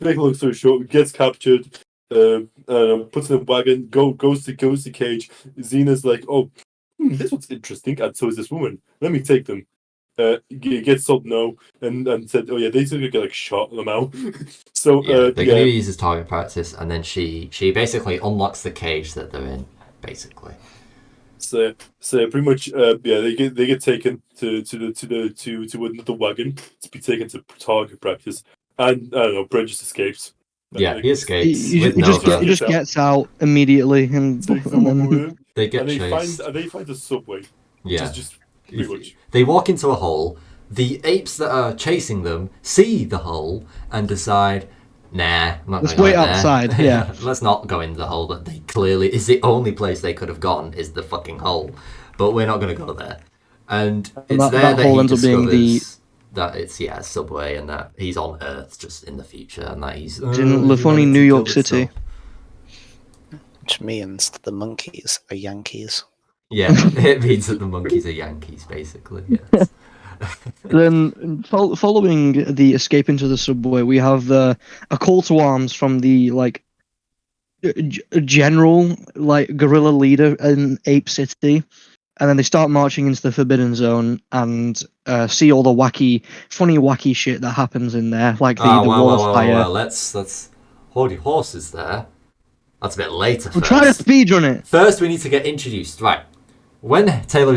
Make a long story short, gets captured. Puts in a wagon. Goes to cage. Xena's like, oh, this one's interesting, and so is this woman. Let me take them. Gets told no, and said, oh yeah, they're gonna get like shot them out. So They're going to use as target practice, and then she basically unlocks the cage that they're in, basically. So pretty much they get taken to another wagon to be taken to target practice, and I don't know, Brent just escapes. Yeah, he escapes He with just Nova. gets out immediately, and Takes the then woman with him, They get and they chased. find a subway, which Yeah. is just pretty much. They walk into a hole. The apes that are chasing them see the hole and decide, nah, I'm not let's going wait out there. outside. Yeah. Let's not go into the hole that they clearly is the only place they could have gone is the fucking hole. But we're not going to go there. And it's there that hole he ends up being discovers that it's Subway, and that he's on Earth just in the future, and that he's in the funny New York City. Which means that the monkeys are Yankees. Yeah, it means that the monkeys are Yankees, basically. Yes. Then, following the escape into the subway, we have a call to arms from the general guerrilla leader in Ape City, and then they start marching into the Forbidden Zone and see all the funny wacky shit that happens in there, like the wall of fire. Well, let's hold your horses there. That's a bit later. We're trying to speedrun it. First, we need to get introduced. Right. When Taylor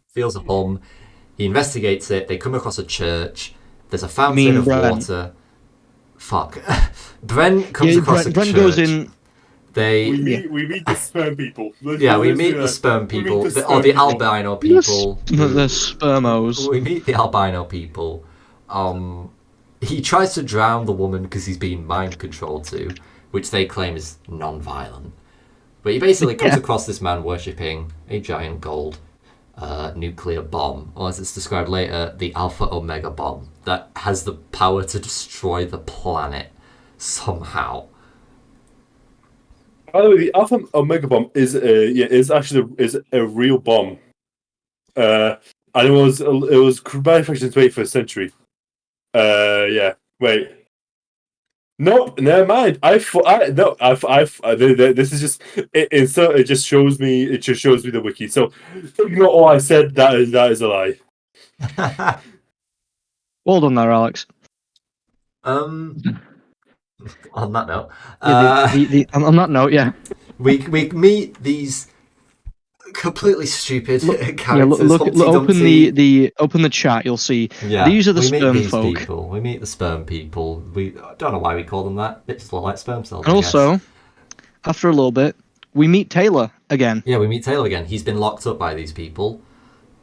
feels a hum, he investigates it. They come across a church. There's a fountain of water. Fuck. Bren comes across a church. Bren goes in. We meet the sperm people. We meet the sperm people, or the albino people. The spermos. We meet the albino people. He tries to drown the woman because he's being mind controlled to, which they claim is non-violent. But he basically comes across this man worshipping a giant gold nuclear bomb, or as it's described later, the Alpha Omega bomb that has the power to destroy the planet somehow. By the way, the Alpha Omega bomb is actually a real bomb, and it was manufactured in the 21st century. Wait. Nope, never mind. This is just it just shows me the wiki. So ignore all I said. That is a lie. Well done there, Alex. On that note, on that note, yeah. we meet these completely stupid characters. Open the chat. You'll see. Yeah, these are the sperm folk. People. We meet the sperm people. We don't know why we call them that. They just look like sperm cells. And also, after a little bit, we meet Taylor again. Yeah, we meet Taylor again. He's been locked up by these people.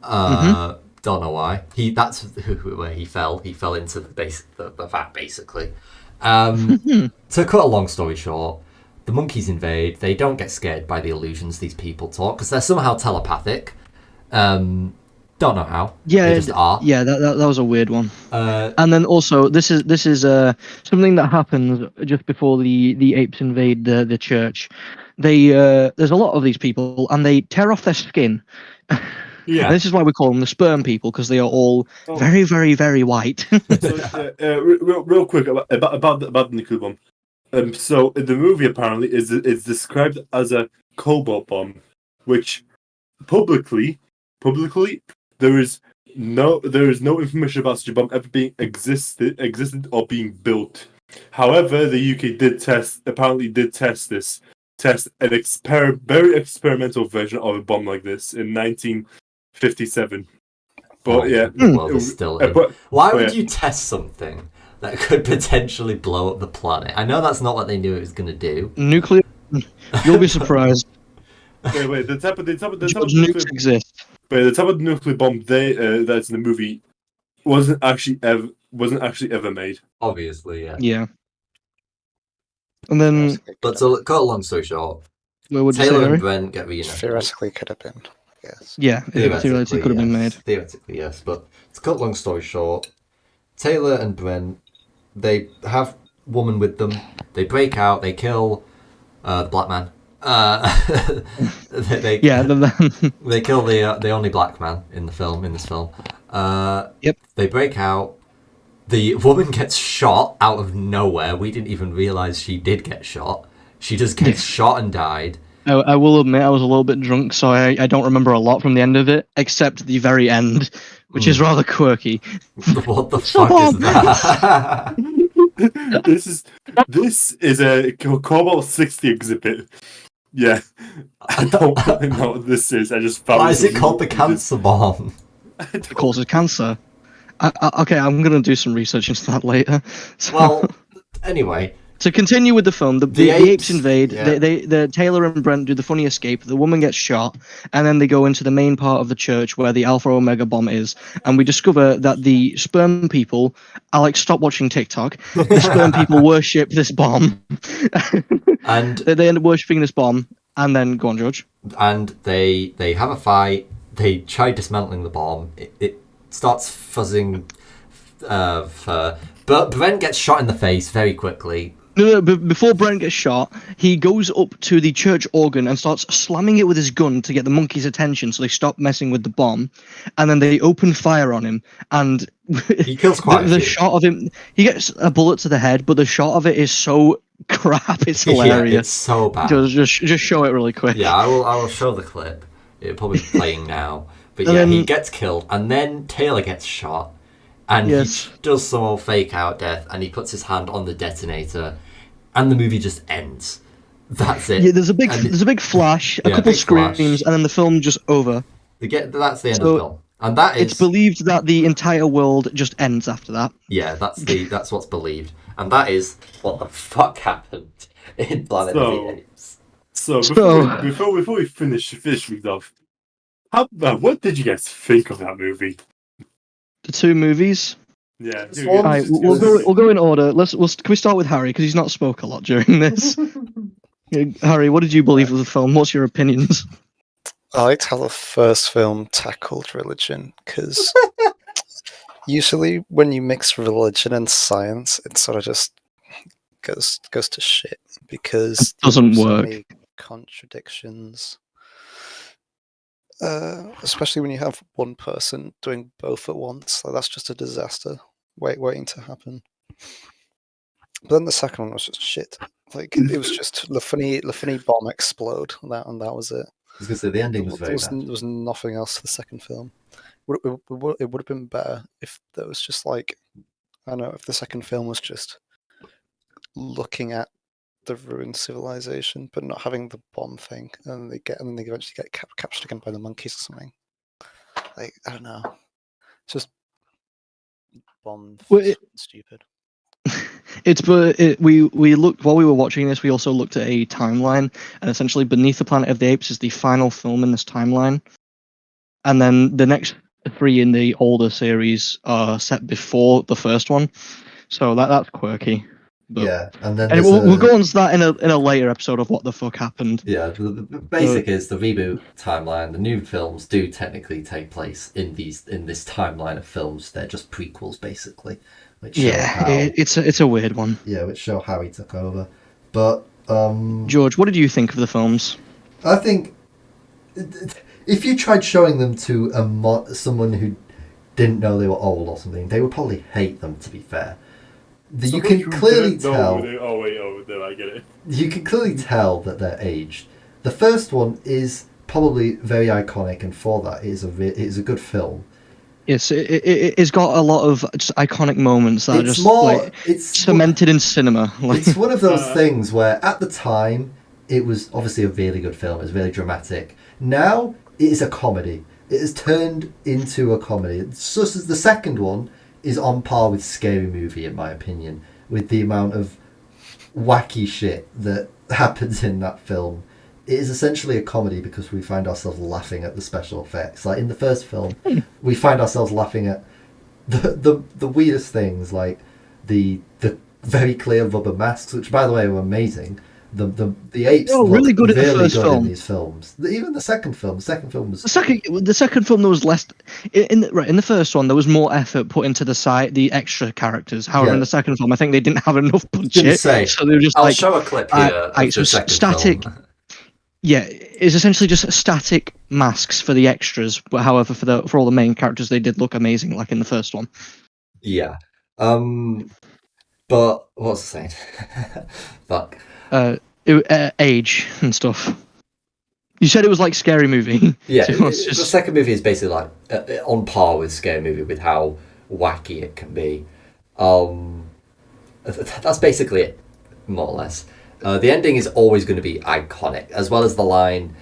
Don't know why. That's where he fell. He fell into the vat, basically. To cut a long story short, the monkeys invade. They don't get scared by the illusions these people talk because they're somehow telepathic. Don't know how. Yeah, they just are. Yeah, that was a weird one. And then also, this is something that happens just before the apes invade the church. There's a lot of these people, and they tear off their skin. Yeah. This is why we call them the sperm people, because they are all very, very, very white. So, real quick about the nuclear bomb. So in the movie, apparently, it's described as a cobalt bomb, which publicly there is No, there is no information about such a bomb ever being existed or being built. However, the UK apparently did test an very experimental version of a bomb like this in 1957. But yeah, The world is still in. but Why would yeah. you test something that could potentially blow up the planet? I know that's not what they knew it was going to do. Nuclear. You'll be surprised. Wait. The type of George, nuclear, nukes exist. but the type of nuclear bomb that's in the movie wasn't actually ever made. Obviously, yeah. Yeah. And then, But to cut a long story short, where would you say, Taylor and Harry? Brent get reunited. Theoretically, could have been. Yes. Yeah, theoretically could have been made. Theoretically, yes. But to cut a long story short, Taylor and Brent, they have woman with them. They break out. They kill the black man. They kill the only black man in this film. Yep. They break out. The woman gets shot out of nowhere. We didn't even realize she did get shot. She just gets shot and died. I will admit I was a little bit drunk, so I don't remember a lot from the end of it, except the very end, which is rather quirky. What the fuck is that? This is a Cobalt 60 exhibit. Yeah, I don't really know what this is. I just found. Why is it called the cancer bomb? It causes cancer. Okay, I'm gonna do some research into that later. So, Well, anyway. to continue with the film, the apes invade. Yeah. The Taylor and Brent do the funny escape. The woman gets shot, and then they go into the main part of the church where the Alpha Omega bomb is, and we discover that the sperm people. Stop watching TikTok. The sperm people worship this bomb, And they end up worshipping this bomb, and then go on, George. And they have a fight. They try dismantling the bomb. It starts fuzzing. But Brent gets shot in the face very quickly. No, before Brent gets shot, he goes up to the church organ and starts slamming it with his gun to get the monkeys' attention so they stop messing with the bomb. And then they open fire on him, and He kills quite a the few. shot of him, he gets a bullet to the head, but the shot of it is so crap, it's Yeah, hilarious. it's so bad. Just show it really quick. Yeah, I will show the clip. It'll probably be playing now. But And yeah, then- he gets killed, and then Taylor gets shot, and Yes. he does some old fake out death, and he puts his hand on the detonator, and the movie just ends. That's it. Yeah, there's a big And flash, a Yeah, couple big flash. screams, and then the film just over. that's the end So, of the film, and that is It's believed that the entire world just ends after that. yeah, that's what's believed, and that is what the fuck happened in Planet of the Apes. So So- before we finish things off, what did you guys think of that movie? The two movies. Yeah, This one- Alright, we'll go in order. Can we start with Harry, because he's not spoke a lot during this. Harry, what did you believe of the film? What's your opinions? I liked how the first film tackled religion because usually when you mix religion and science, it sort of just goes to shit because Doesn't there's so work. many contradictions. Especially when you have one person doing both at once, that's just a disaster waiting to happen. But then the second one was just shit. It was just the funny bomb explode, and that was it. I was gonna say the ending was very There was nothing else to the second film. It would have been better if there was just I don't know, if the second film was just looking at the ruined civilization, but not having the bomb thing, and they eventually get captured again by the monkeys or something. I don't know. It's just bomb stupid. We looked while we were watching this. We also looked at a timeline, and essentially, Beneath the Planet of the Apes is the final film in this timeline, and then the next three in the older series are set before the first one. So that's quirky. But, yeah, and then we'll go on to that in a later episode of what the fuck happened. Yeah, the basic is the reboot timeline. The new films do technically take place in this timeline of films. They're just prequels, basically. Which show It's a weird one. Yeah, which show how he took over. But George, what did you think of the films? I think if you tried showing them to someone who didn't know they were old or something, they would probably hate them. To be fair. You can clearly tell. I get it. You can clearly tell that they're aged. The first one is probably very iconic, and for that, it is a good film. Yes, it's got a lot of just iconic moments that are It's just more. like cemented in cinema. Like, It's one of those things where at the time it was obviously a really good film. It was really dramatic. Now it is a comedy. It has turned into a comedy. It's just as the second one is on par with Scary Movie in my opinion, with the amount of wacky shit that happens in that film. It is essentially a comedy because we find ourselves laughing at the special effects. Like in the first film, we find ourselves laughing at the weirdest things, like the very clear rubber masks, which by the way were amazing. The apes oh, look really good in the really first good film. in these films. Even the second film. The second film was The second film there was less in the first one there was more effort put into the extra characters. However, in Yeah. the second film, I think they didn't have enough Gonna budget, say, so they were just I'll like, show a clip here of so the second static. film. Yeah, it's essentially just static masks for the extras. But however, for all the main characters, they did look amazing, like in the first one. Yeah. But what was I saying? Fuck. Age and stuff. You said it was like Scary Movie. Yeah, So it was the just second movie is basically like on par with Scary Movie with how wacky it can be. That's basically it, more or less. The ending is always going to be iconic, as well as the line,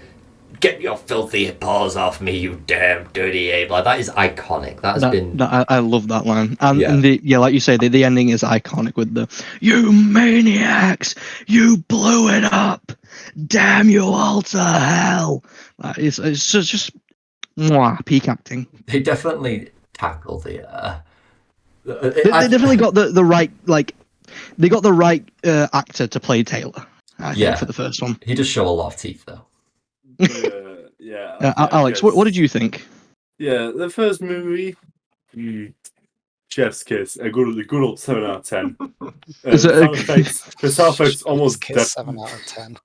"Get your filthy paws off me, you damn dirty ape!" Like that is iconic. That has been I love that line, and, Yeah. and like you say, the ending is iconic with the "You maniacs, you blew it up, damn you all to hell." It's just mwah, peak acting. They definitely tackle the. They definitely got the right they got the right actor to play Taylor. I think for the first one. He does show a lot of teeth, though. Alex, what did you think? Yeah, the first movie, Chef's Kiss, a good old 7 out of 10. The sound effects almost Kiss 7 out of 10.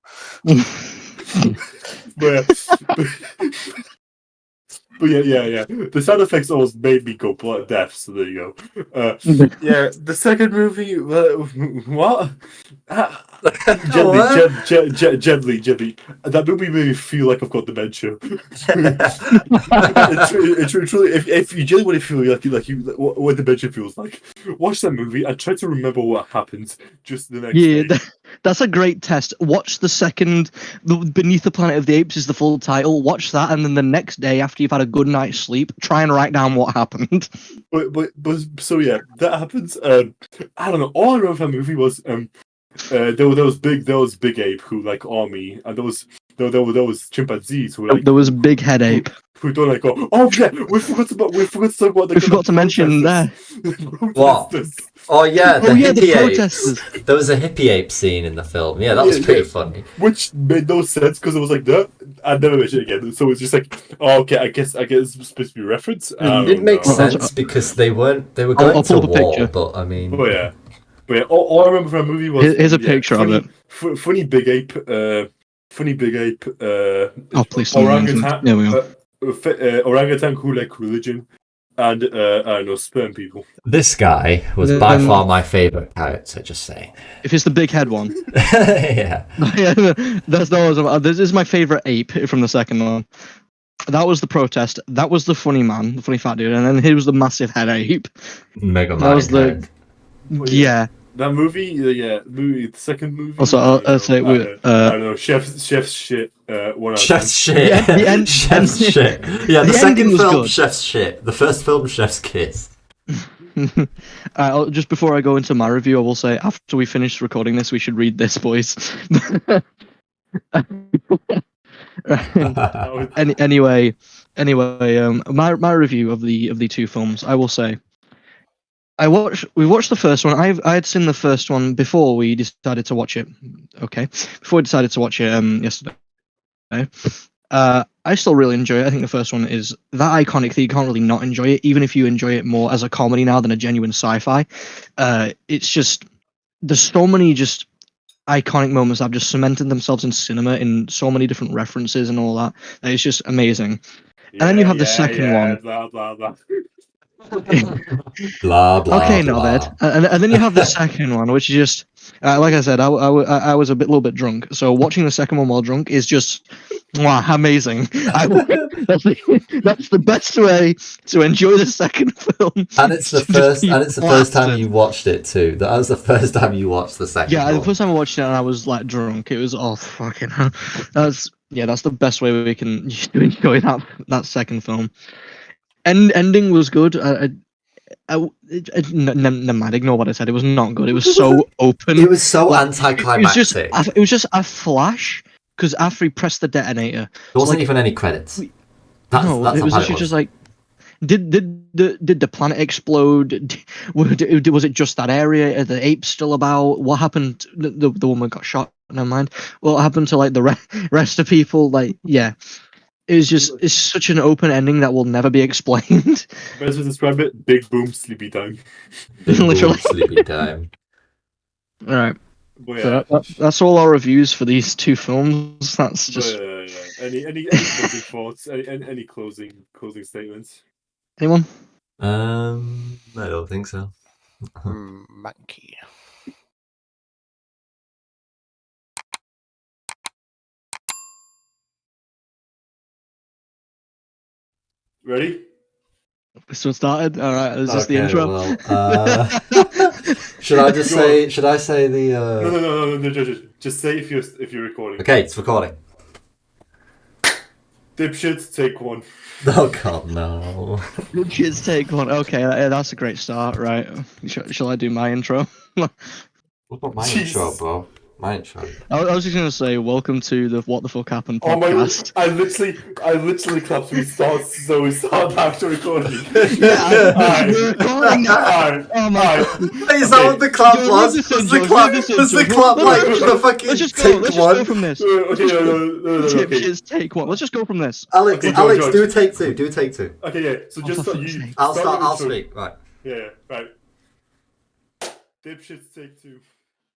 But yeah. The sound effects almost made me go blood deaf. So there you go. Yeah, the second movie. What? Gently. That movie made me feel like I've got dementia. Truly, if you genuinely want to feel what dementia feels like, watch that movie and try to remember what happens just the next day. That's a great test. Watch Beneath the Planet of the Apes is the full title. Watch that, and then the next day, after you've had a good night's sleep, try and write down what happened. But so yeah, that happens. I don't know. All I remember from that movie was there was big ape who like army, and there was chimpanzees who were like There was big head ape. Who don't like go? Oh yeah, we forgot to talk about the. We forgot to mention that. What? Oh yeah, the hippie protesters. apes. There was a hippie ape scene in the film. Yeah, that was pretty funny. Which made no sense because it was like that. I never mentioned it again. So it's just like, oh, okay, I guess it's supposed to be a reference. It didn't make sense because they were going to war. But I mean, But yeah, all I remember from the movie was here's a picture of it. Funny big ape. Oh please, orangutan. There we go. Orangutan who like religion, and I don't know, sperm people. This guy was by far my favourite character. Just saying. If it's the big head one, yeah, this is my favourite ape from the second one. That was the protest. That was the funny man, the funny fat dude, and then here was the massive head ape. Mega Man. That was the yeah. That movie, the second movie. Also, I'll say I don't know, chef's shit. Chef's shit. Yeah, chef's shit. Yeah, the second film, chef's shit. The first film, chef's kiss. Just before I go into my review, I will say after we finish recording this, we should read this, boys. Anyway, my review of the two films, I will say. We watched the first one. I had seen the first one before we decided to watch it. Okay, before we decided to watch it yesterday. I still really enjoy it. I think the first one is that iconic that you can't really not enjoy it, even if you enjoy it more as a comedy now than a genuine sci-fi. It's just there's so many just iconic moments that have just cemented themselves in cinema in so many different references and all that. It's just amazing. And then you have the second one. Blah blah blah. Blah blah. Okay, blah. not bad. And then you have the second one, which is just like I said, I was a little bit drunk. So watching the second one while drunk is just Wow, amazing! That's the best way to enjoy the second film. And it's the to just first. be And it's the first time blasted. you watched it too. That was the first time you watched the second Yeah, the one. first time I watched it, and I was like drunk. It was fucking hell. That's the best way we can to enjoy that second film. Ending was good. Never mind. Ignore what I said. It was not good. It was so open. It was so Like, anticlimactic. it was just a flash because after he pressed the detonator, There wasn't like, even any credits. we- That's no, how it was bad literally just like, did the planet explode? Was it just that area? Are the apes still about? What happened? The woman got shot. Never mind. What happened to like the rest of people? Like, yeah, it's such an open ending that will never be explained. Best way to describe it: big boom, sleepy time. Big boom, Literally. sleepy time. All right. But So yeah, that's all our reviews for these two films. That's just yeah. Any closing thoughts? Any closing statements? anyone. I don't think so. Monkey. Ready? This one started. All right. Is this the Okay, intro? well, should I just Go say? on. Should I say the? No. Just say if you're recording. Okay, it's recording. Dipshits, take one. Oh God, no. Kids take one. Okay, that's a great start. Right. Shall I do my intro? What about my Jesus. intro, bro? My intro. I was just gonna say, welcome to the What the Fuck Happened Oh my! podcast. I literally clapped. We start back to recording. Yeah, we're recording now. Alright. Oh my God. Is that what the clap Joe, was? read this Was in, the Joe, clap? read this in, Was the Joe. clap No, like no, the fucking Let's just go. take Let's just one? go from this. Okay, okay. Dipshits take one. Let's just go from this. Alex, Okay, Alex, George. do a take two. Do a take two. Okay, yeah. So Oh, just for start, fuck's you. sake. I'll start start. your I'll intro. speak. Right. Yeah, right. Dipshits take two.